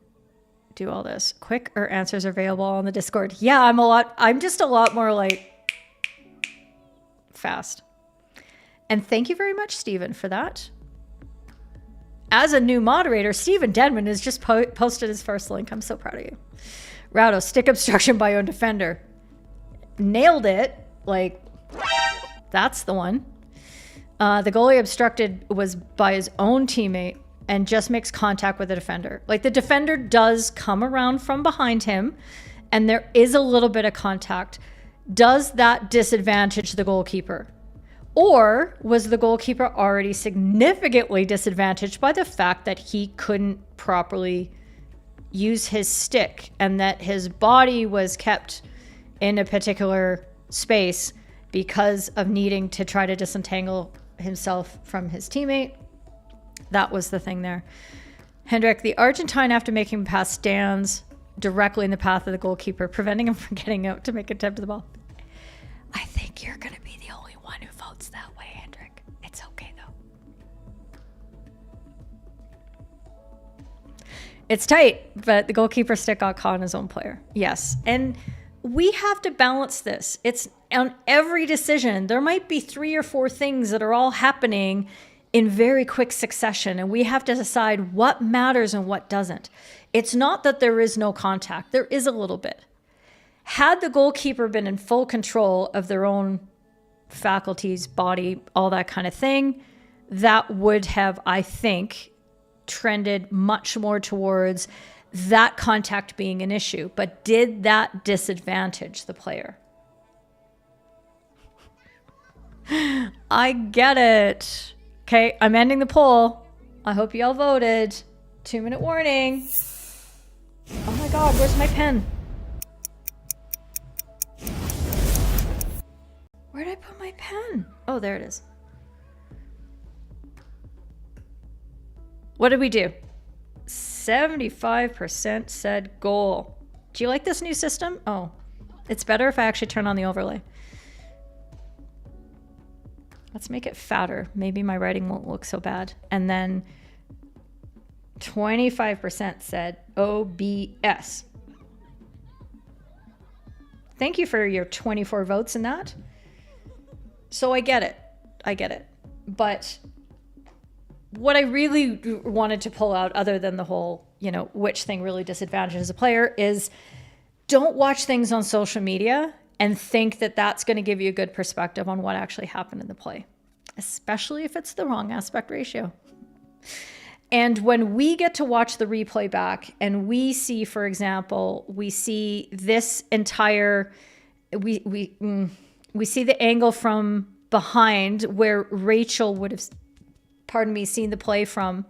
do all this, quicker answers are available on the Discord. Yeah, I'm just a lot more like fast. And thank you very much, Stephen, for that. As a new moderator, Stephen Denman has just posted his first link. I'm so proud of you. Raudo, stick obstruction by own defender. Nailed it. Like, that's the one. The goalie obstructed was by his own teammate and just makes contact with the defender. Like, the defender does come around from behind him and there is a little bit of contact. Does that disadvantage the goalkeeper? Or was the goalkeeper already significantly disadvantaged by the fact that he couldn't properly use his stick and that his body was kept in a particular space because of needing to try to disentangle himself from his teammate? That was the thing there. Hendrik, the Argentine, after making a pass, stands directly in the path of the goalkeeper, preventing him from getting out to make a attempt to the ball. I think you're going to be the only one who votes that way, Hendrik. It's okay, though. It's tight, but the goalkeeper stick got caught on his own player. Yes. And we have to balance this. It's on every decision. There might be 3 or 4 things that are all happening in very quick succession, and we have to decide what matters and what doesn't. It's not that there is no contact. There is a little bit. Had the goalkeeper been in full control of their own faculties, body, all that kind of thing, that would have, I think, trended much more towards that contact being an issue. But did that disadvantage the player? I get it. Okay, I'm ending the poll. I hope you all voted. 2-minute warning. Oh my God, where's my pen? Where did I put my pen? Oh, there it is. What did we do? 75% said goal. Do you like this new system? Oh, it's better if I actually turn on the overlay. Let's make it fatter. Maybe my writing won't look so bad. And then 25% said OBS. Thank you for your 24 votes in that. So I get it. I get it. But what I really wanted to pull out, other than the whole, you know, which thing really disadvantages a player, is don't watch things on social media and think that that's going to give you a good perspective on what actually happened in the play, especially if it's the wrong aspect ratio. And when we get to watch the replay back and we see, for example, we see this entire, we see the angle from behind where Rachel would have, pardon me, seen the play from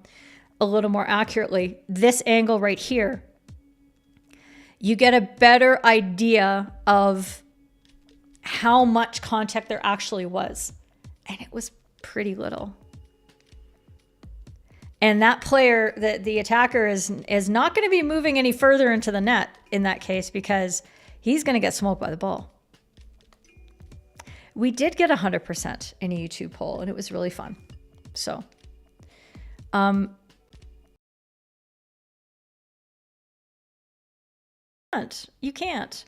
a little more accurately. This angle right here, you get a better idea of how much contact there actually was. And it was pretty little. And that player, the attacker, is not going to be moving any further into the net in that case, because he's going to get smoked by the ball. We did get 100% in a YouTube poll, and it was really fun. So, you can't.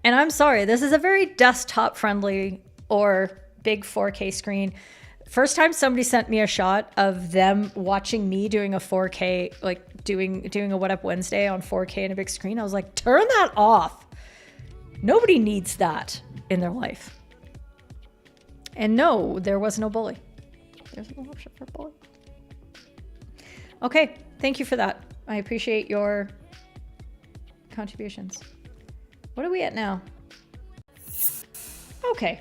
And I'm sorry, this is a very desktop friendly or big 4K screen. First time somebody sent me a shot of them watching me doing a 4K, like doing a What Up Wednesday on 4K in a big screen. I was like, turn that off. Nobody needs that in their life. And no, there was no bully. There's no option for bully. Okay, thank you for that. I appreciate your contributions. What are we at now? Okay.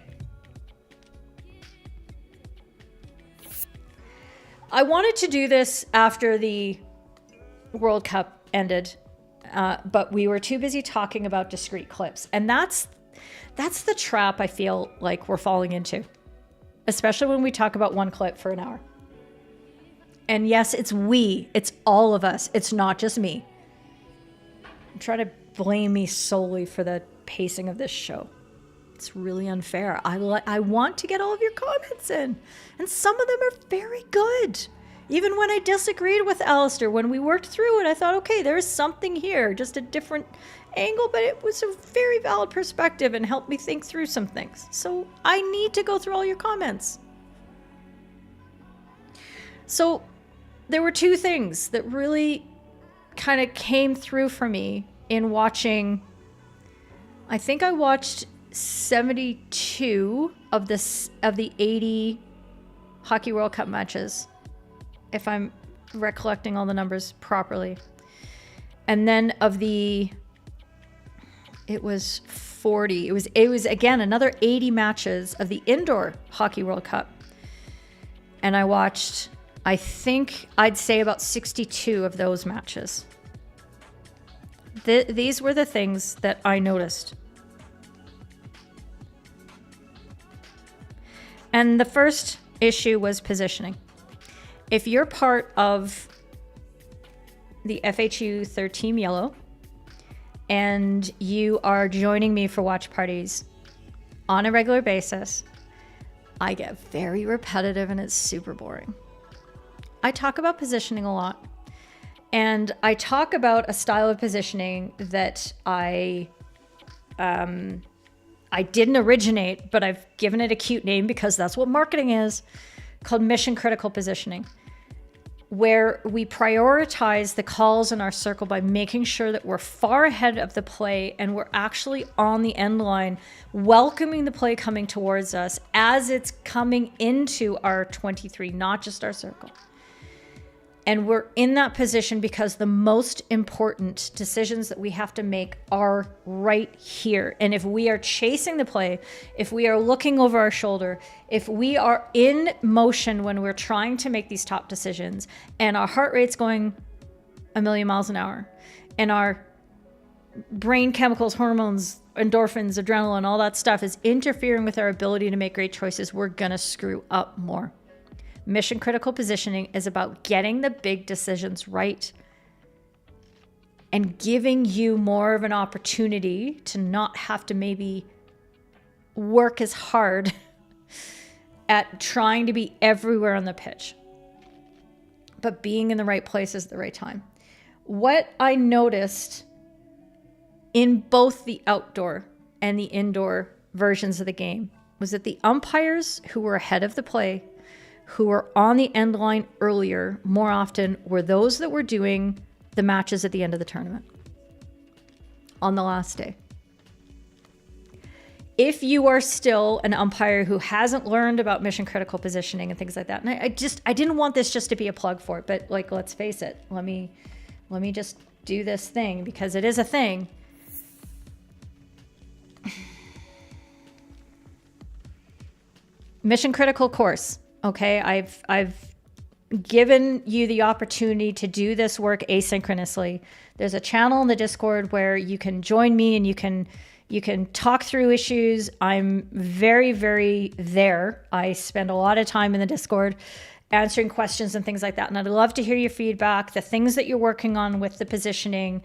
I wanted to do this after the World Cup ended, but we were too busy talking about discrete clips. And that's the trap I feel like we're falling into, especially when we talk about one clip for an hour. And yes, it's all of us. It's not just me. Try to blame me solely for the pacing of this show. It's really unfair. I want to get all of your comments in, and some of them are very good. Even when I disagreed with Alistair, when we worked through it, I thought, okay, there's something here, just a different angle, but it was a very valid perspective and helped me think through some things. So I need to go through all your comments. So there were two things that really kind of came through for me in watching. I think I watched 72 of the 80 Hockey World Cup matches, if I'm recollecting all the numbers properly. And then of it was 40. It was again another 80 matches of the indoor Hockey World Cup. And I watched, I think I'd say about 62 of those matches. These were the things that I noticed. And the first issue was positioning. If you're part of the FHU Third Team Yellow and you are joining me for watch parties on a regular basis, I get very repetitive and it's super boring. I talk about positioning a lot, and I talk about a style of positioning that I didn't originate, but I've given it a cute name because that's what marketing is, called mission critical positioning, where we prioritize the calls in our circle by making sure that we're far ahead of the play and we're actually on the end line, welcoming the play coming towards us as it's coming into our 23, not just our circle. And we're in that position because the most important decisions that we have to make are right here. And if we are chasing the play, if we are looking over our shoulder, if we are in motion when we're trying to make these top decisions and our heart rate's going a million miles an hour and our brain chemicals, hormones, endorphins, adrenaline, all that stuff is interfering with our ability to make great choices, we're going to screw up more. Mission critical positioning is about getting the big decisions right and giving you more of an opportunity to not have to maybe work as hard at trying to be everywhere on the pitch, but being in the right places at the right time. What I noticed in both the outdoor and the indoor versions of the game was that the umpires who were ahead of the play, who were on the end line earlier, more often were those that were doing the matches at the end of the tournament on the last day. If you are still an umpire who hasn't learned about mission critical positioning and things like that, and I didn't want this just to be a plug for it, but like, let's face it, let me just do this thing because it is a thing. Mission critical course. Okay. I've given you the opportunity to do this work asynchronously. There's a channel in the Discord where you can join me and you can talk through issues. I'm very, very there. I spend a lot of time in the Discord answering questions and things like that. And I'd love to hear your feedback, the things that you're working on with the positioning.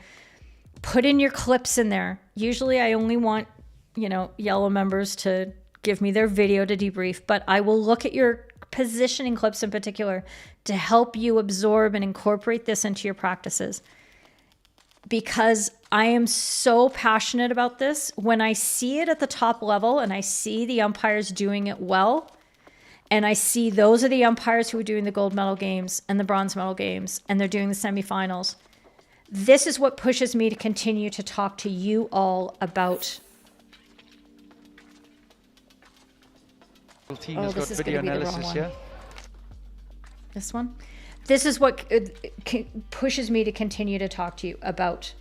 Put in your clips in there. Usually I only want, yellow members to give me their video to debrief, but I will look at your positioning clips in particular to help you absorb and incorporate this into your practices. Because I am so passionate about this. When I see it at the top level and I see the umpires doing it well, and I see those are the umpires who are doing the gold medal games and the bronze medal games, and they're doing the semifinals, this is what pushes me to continue to talk to you all about. Team has got video analysis, yeah? This one? This is what pushes me to continue to talk to you about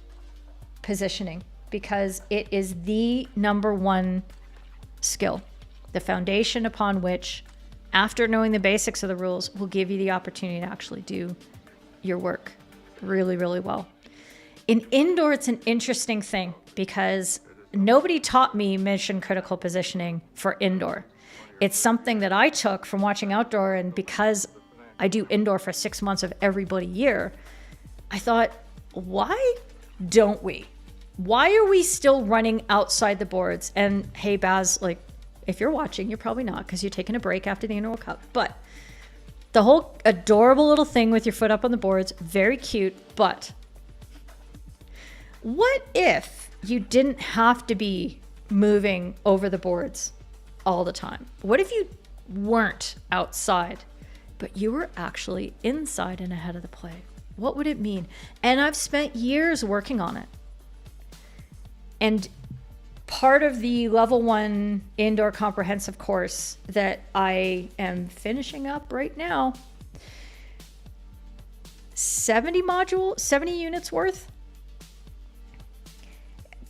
positioning, because it is the number one skill, the foundation upon which, after knowing the basics of the rules, will give you the opportunity to actually do your work really, really well. In indoor, it's an interesting thing because nobody taught me mission critical positioning for indoor. It's something that I took from watching outdoor, and because I do indoor for 6 months of every bloody year, I thought, why don't we? Why are we still running outside the boards? And hey, Baz, like, if you're watching, you're probably not because you're taking a break after the Indoor Cup. But the whole adorable little thing with your foot up on the boards, very cute. But what if you didn't have to be moving over the boards all the time? What if you weren't outside, but you were actually inside and ahead of the play? What would it mean? And I've spent years working on it. And part of the level 1 indoor comprehensive course that I am finishing up right now, 70 units worth.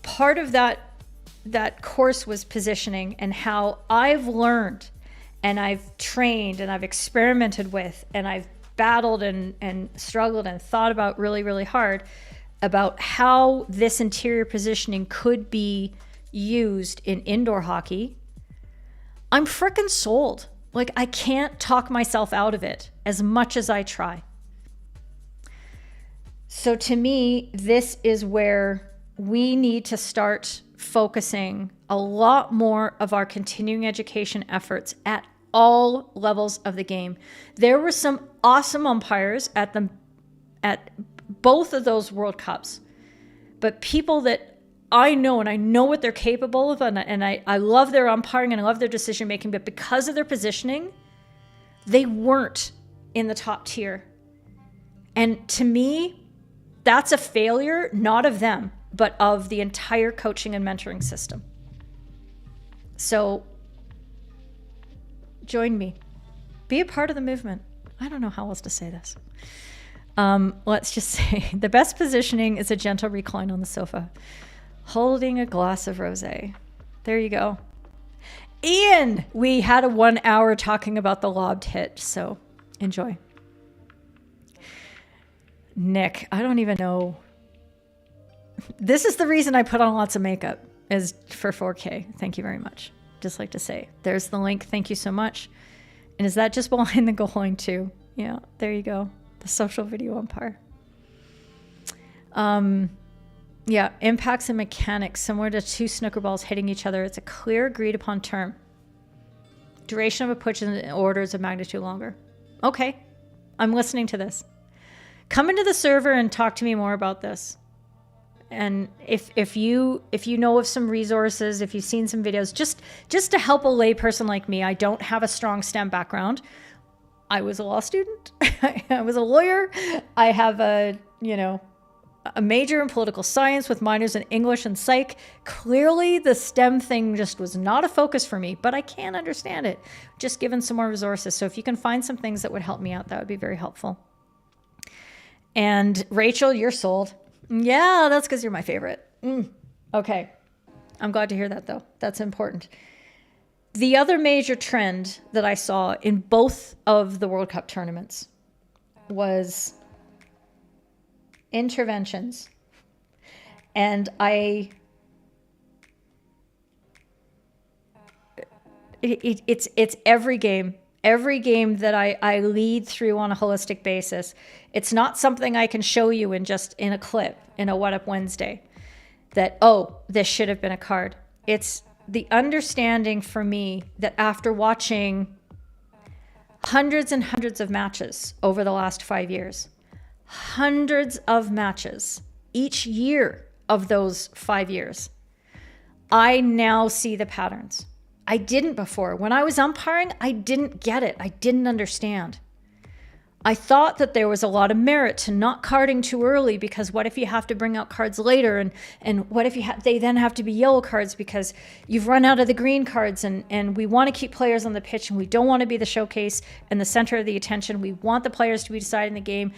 Part of that course was positioning and how I've learned and I've trained and I've experimented with and I've battled and struggled and thought about really, really hard about how this interior positioning could be used in indoor hockey. I'm frickin' sold. Like, I can't talk myself out of it as much as I try. So to me, this is where we need to start focusing a lot more of our continuing education efforts at all levels of the game. There were some awesome umpires at both of those World Cups, but people that I know, and I know what they're capable of, and I love their umpiring and I love their decision making, but because of their positioning, they weren't in the top tier. And to me, that's a failure, not of them, but of the entire coaching and mentoring system. So join me. Be a part of the movement. I don't know how else to say this. Let's just say the best positioning is a gentle recline on the sofa, holding a glass of rosé. There you go. Ian, we had a 1 hour talking about the lobbed hit, so enjoy. Nick, I don't even know. This is the reason I put on lots of makeup, is for 4K. Thank you very much. Just like to say, there's the link. Thank you so much. And is that just behind the goal line too? Yeah, there you go. The social video umpire. Yeah, impacts and mechanics similar to two snooker balls hitting each other. It's a clear agreed upon term. Duration of a push in orders of magnitude longer. Okay, I'm listening to this. Come into the server and talk to me more about this. And if you know of some resources, if you've seen some videos, just to help a layperson like me, I don't have a strong STEM background. I was a law student. I was a lawyer. I have a major in political science with minors in English and psych. Clearly, the STEM thing just was not a focus for me, but I can understand it, just given some more resources. So if you can find some things that would help me out, that would be very helpful. And Rachel, you're sold. Yeah, that's because you're my favorite. Okay. I'm glad to hear that, though. That's important. The other major trend that I saw in both of the World Cup tournaments was interventions. And it's every game. Every game that I lead through on a holistic basis. It's not something I can show you in a clip, in a What Up Wednesday, that, oh, this should have been a card. It's the understanding for me that after watching hundreds and hundreds of matches over the last 5 years, hundreds of matches each year of those 5 years, I now see the patterns. I didn't before. When I was umpiring, I didn't get it. I didn't understand. I thought that there was a lot of merit to not carding too early, because what if you have to bring out cards later, and what if they then have to be yellow cards because you've run out of the green cards, and we want to keep players on the pitch, and we don't want to be the showcase and the center of the attention. We want the players to be deciding the game.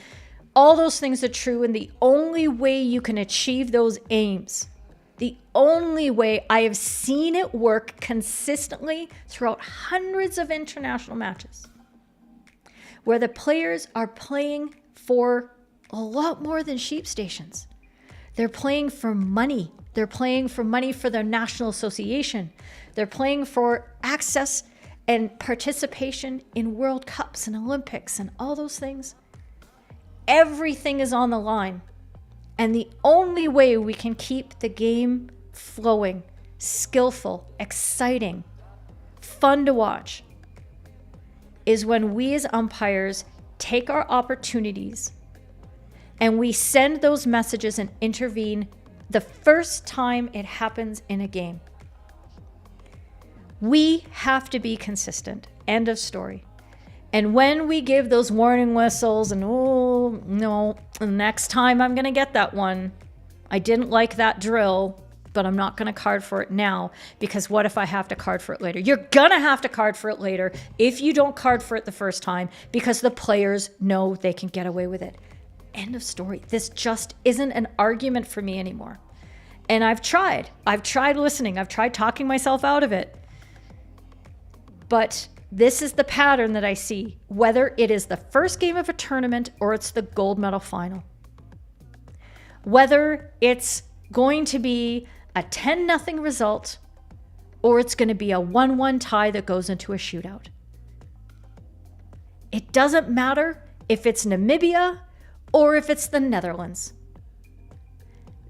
All those things are true, and the only way you can achieve those aims, the only way I have seen it work consistently throughout hundreds of international matches, where the players are playing for a lot more than sheep stations. They're playing for money. They're playing for money for their national association. They're playing for access and participation in World Cups and Olympics and all those things. Everything is on the line. And the only way we can keep the game flowing, skillful, exciting, fun to watch, is when we as umpires take our opportunities and we send those messages and intervene the first time it happens in a game. We have to be consistent. End of story. And when we give those warning whistles and, oh, no, next time I'm going to get that one. I didn't like that drill, but I'm not going to card for it now, because what if I have to card for it later? You're going to have to card for it later if you don't card for it the first time, because the players know they can get away with it. End of story. This just isn't an argument for me anymore. And I've tried listening. I've tried talking myself out of it. But this is the pattern that I see, whether it is the first game of a tournament or it's the gold medal final. Whether it's going to be a 10-0 result or it's going to be a 1-1 tie that goes into a shootout. It doesn't matter if it's Namibia or if it's the Netherlands.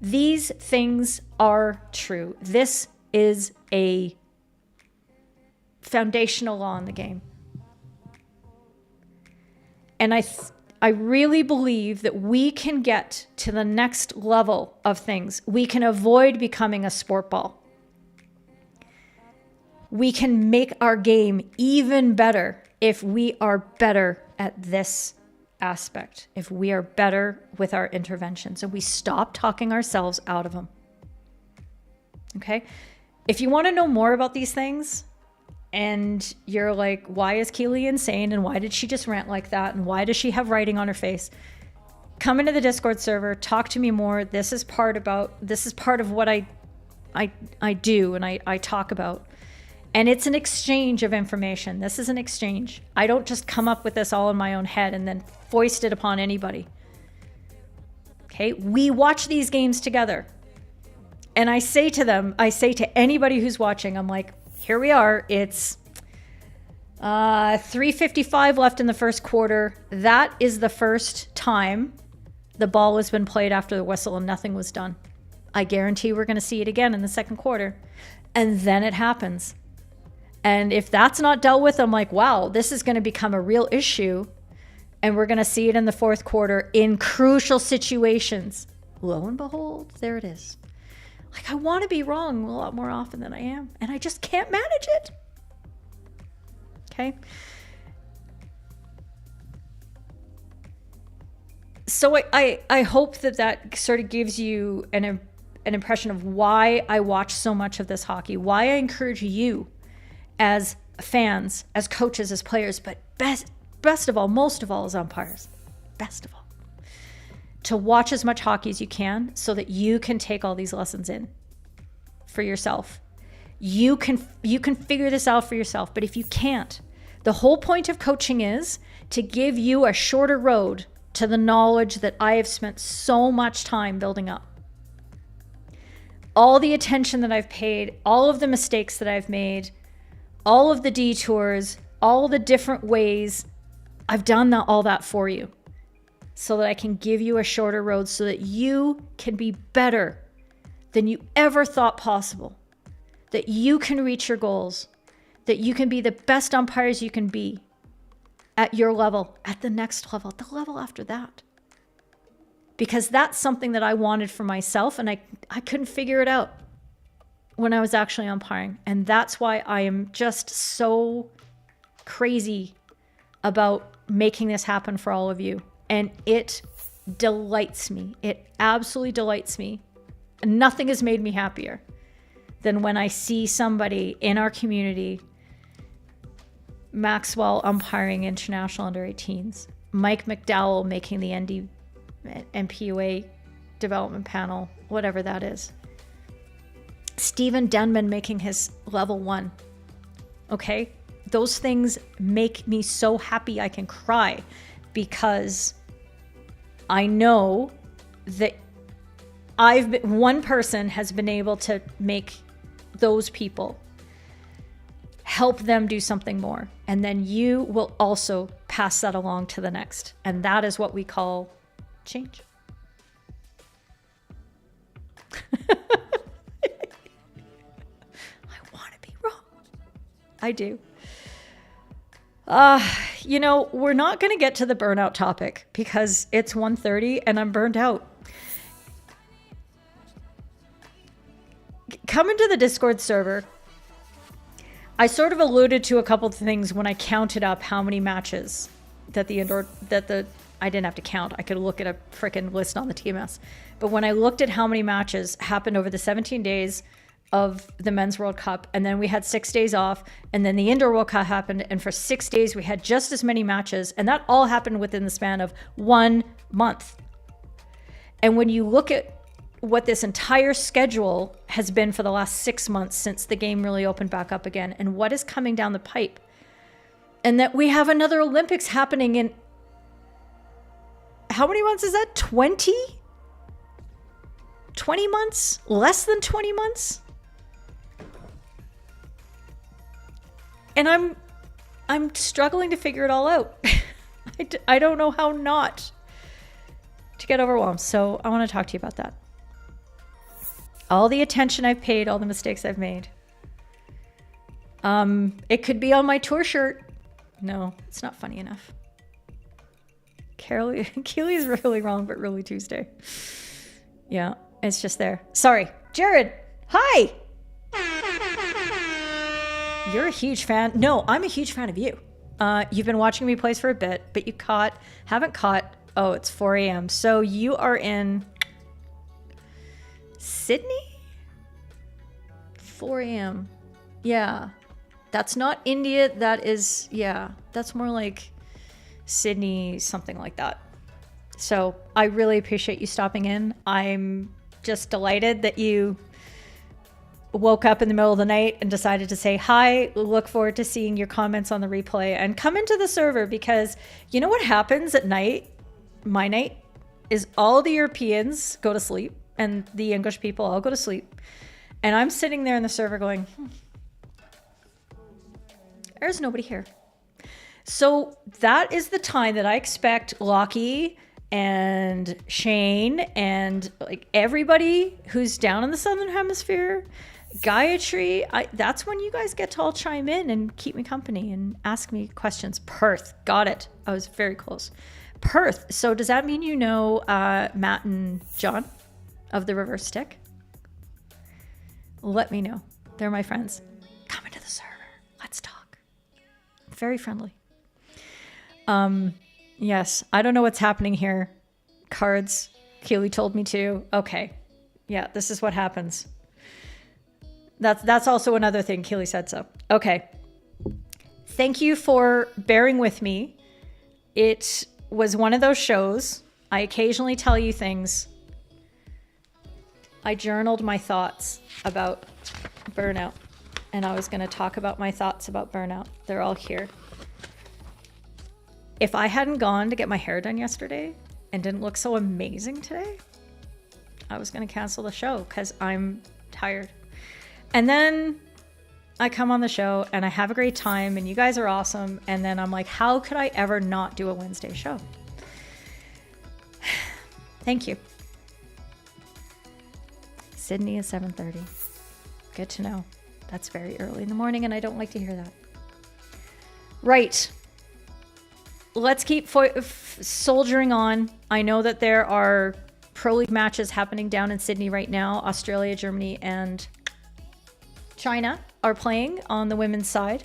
These things are true. This is a foundational law in the game. And I really believe that we can get to the next level of things. We can avoid becoming a sport ball. We can make our game even better if we are better at this aspect, if we are better with our interventions and we stop talking ourselves out of them. Okay? If you want to know more about these things, and you're like, why is Keely insane? And why did she just rant like that? And why does she have writing on her face? Come into the Discord server, talk to me more. This is part of what I do and I talk about. And it's an exchange of information. This is an exchange. I don't just come up with this all in my own head and then foist it upon anybody. Okay, we watch these games together. And I say to them, I say to anybody who's watching, I'm like, here we are. It's 3:55 left in the first quarter. That is the first time the ball has been played after the whistle and nothing was done. I guarantee we're going to see it again in the second quarter. And then it happens. And if that's not dealt with, I'm like, wow, this is going to become a real issue. And we're going to see it in the fourth quarter in crucial situations. Lo and behold, there it is. Like, I want to be wrong a lot more often than I am. And I just can't manage it. Okay. So I hope that sort of gives you an impression of why I watch so much of this hockey, why I encourage you as fans, as coaches, as players, but best of all, most of all, as umpires, best of all, to watch as much hockey as you can so that you can take all these lessons in for yourself. You can figure this out for yourself, but if you can't, the whole point of coaching is to give you a shorter road to the knowledge that I have spent so much time building up. All the attention that I've paid, all of the mistakes that I've made, all of the detours, all the different ways, I've done all that for you so that I can give you a shorter road so that you can be better than you ever thought possible, that you can reach your goals, that you can be the best umpires you can be at your level, at the next level, the level after that. Because that's something that I wanted for myself, and I couldn't figure it out when I was actually umpiring. And that's why I am just so crazy about making this happen for all of you. And it delights me. It absolutely delights me. Nothing has made me happier than when I see somebody in our community, Maxwell umpiring international under 18s, Mike McDowell making the NPUA development panel, whatever that is, Stephen Denman making his level 1. Okay? Those things make me so happy I can cry because I know that one person has been able to make those people, help them do something more. And then you will also pass that along to the next. And that is what we call change. I want to be wrong. I do. We're not going to get to the burnout topic because it's 1:30 and I'm burned out. Come into the Discord server. I sort of alluded to a couple of things when I counted up how many matches that I didn't have to count. I could look at a freaking list on the TMS. But when I looked at how many matches happened over the 17 days of the Men's World Cup, and then we had 6 days off, and then the Indoor World Cup happened, and for 6 days we had just as many matches, and that all happened within the span of 1 month. And when you look at what this entire schedule has been for the last 6 months since the game really opened back up again, and what is coming down the pipe, and that we have another Olympics happening in how many months is that? 20 months? Less than 20 months? And I'm struggling to figure it all out. I don't know how not to get overwhelmed. So I want to talk to you about that. All the attention I've paid, all the mistakes I've made. It could be on my tour shirt. No, it's not funny enough. Keely's really wrong, but really Tuesday. Yeah, it's just there. Sorry. Jared, hi. You're a huge fan. No, I'm a huge fan of you. You've been watching me plays for a bit, but you haven't caught, oh, it's 4 a.m. So you are in Sydney? 4 a.m. Yeah. That's not India. That is, yeah, that's more like Sydney, something like that. So I really appreciate you stopping in. I'm just delighted that you woke up in the middle of the night and decided to say hi. Look forward to seeing your comments on the replay and come into the server, because you know what happens at night, my night, is all the Europeans go to sleep and the English people all go to sleep. And I'm sitting there in the server going, there's nobody here. So that is the time that I expect Lockie and Shane and like everybody who's down in the Southern Hemisphere, Gayatri, that's when you guys get to all chime in and keep me company and ask me questions. Perth, got it. I was very close. Perth. So does that mean you know Matt and John of the Reverse Stick? Let me know. They're my friends. Come into the server. Let's talk. Very friendly. Yes, I don't know what's happening here. Cards. Keely told me to. Okay. Yeah, this is what happens. That's also another thing. Keely said so. Okay. Thank you for bearing with me. It was one of those shows. I occasionally tell you things. I journaled my thoughts about burnout, and I was going to talk about my thoughts about burnout. They're all here. If I hadn't gone to get my hair done yesterday and didn't look so amazing today, I was going to cancel the show because I'm tired. And then I come on the show and I have a great time and you guys are awesome. And then I'm like, how could I ever not do a Wednesday show? Thank you. Sydney is 7:30. Good to know. That's very early in the morning and I don't like to hear that. Right. Let's keep soldiering on. I know that there are Pro League matches happening down in Sydney right now. Australia, Germany, and China are playing on the women's side,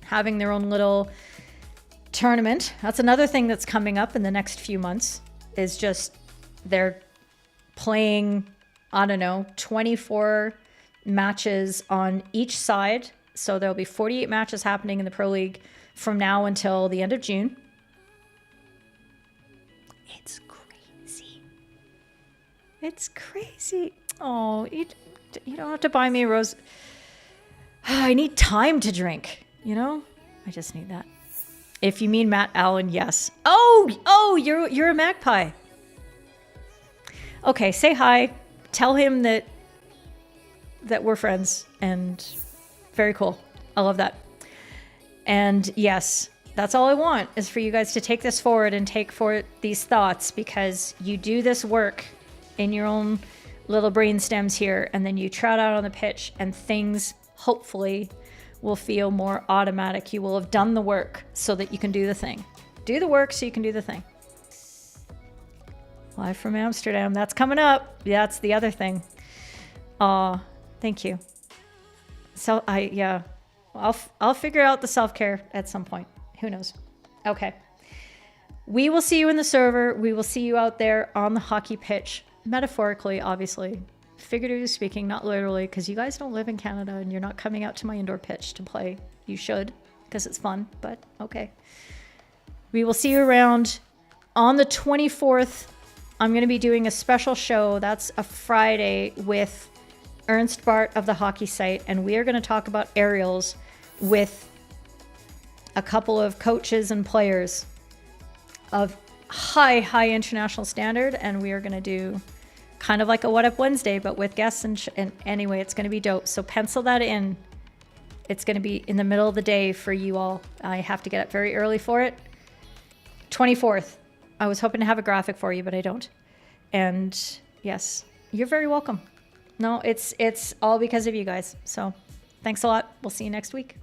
having their own little tournament. That's another thing that's coming up in the next few months is just they're playing, I don't know, 24 matches on each side. So there'll be 48 matches happening in the Pro League from now until the end of June. It's crazy. It's crazy. Oh, you don't have to buy me a rose. I need time to drink, you know? I just need that. If you mean Matt Allen, yes. Oh, you're a magpie. Okay, say hi. Tell him that we're friends and very cool. I love that. And yes, that's all I want is for you guys to take this forward and take forward these thoughts because you do this work in your own little brain stems here and then you trot out on the pitch and things hopefully will feel more automatic. You will have done the work so that you can do the thing. Do the work so you can do the thing. Live from Amsterdam. That's coming up. That's the other thing. Thank you. So I'll figure out the self-care at some point. Who knows? Okay. We will see you in the server. We will see you out there on the hockey pitch. Metaphorically, obviously. Figuratively speaking, not literally, because you guys don't live in Canada and you're not coming out to my indoor pitch to play. You should, because it's fun, but okay. We will see you around on the 24th. I'm going to be doing a special show. That's a Friday with Ernst Bart of the Hockey Site, and we are going to talk about aerials with a couple of coaches and players of high international standard, and we are going to do kind of like a What Up Wednesday, but with guests and anyway, it's going to be dope. So pencil that in. It's going to be in the middle of the day for you all. I have to get up very early for it. 24th. I was hoping to have a graphic for you, but I don't. And yes, you're very welcome. No, it's all because of you guys. So thanks a lot. We'll see you next week.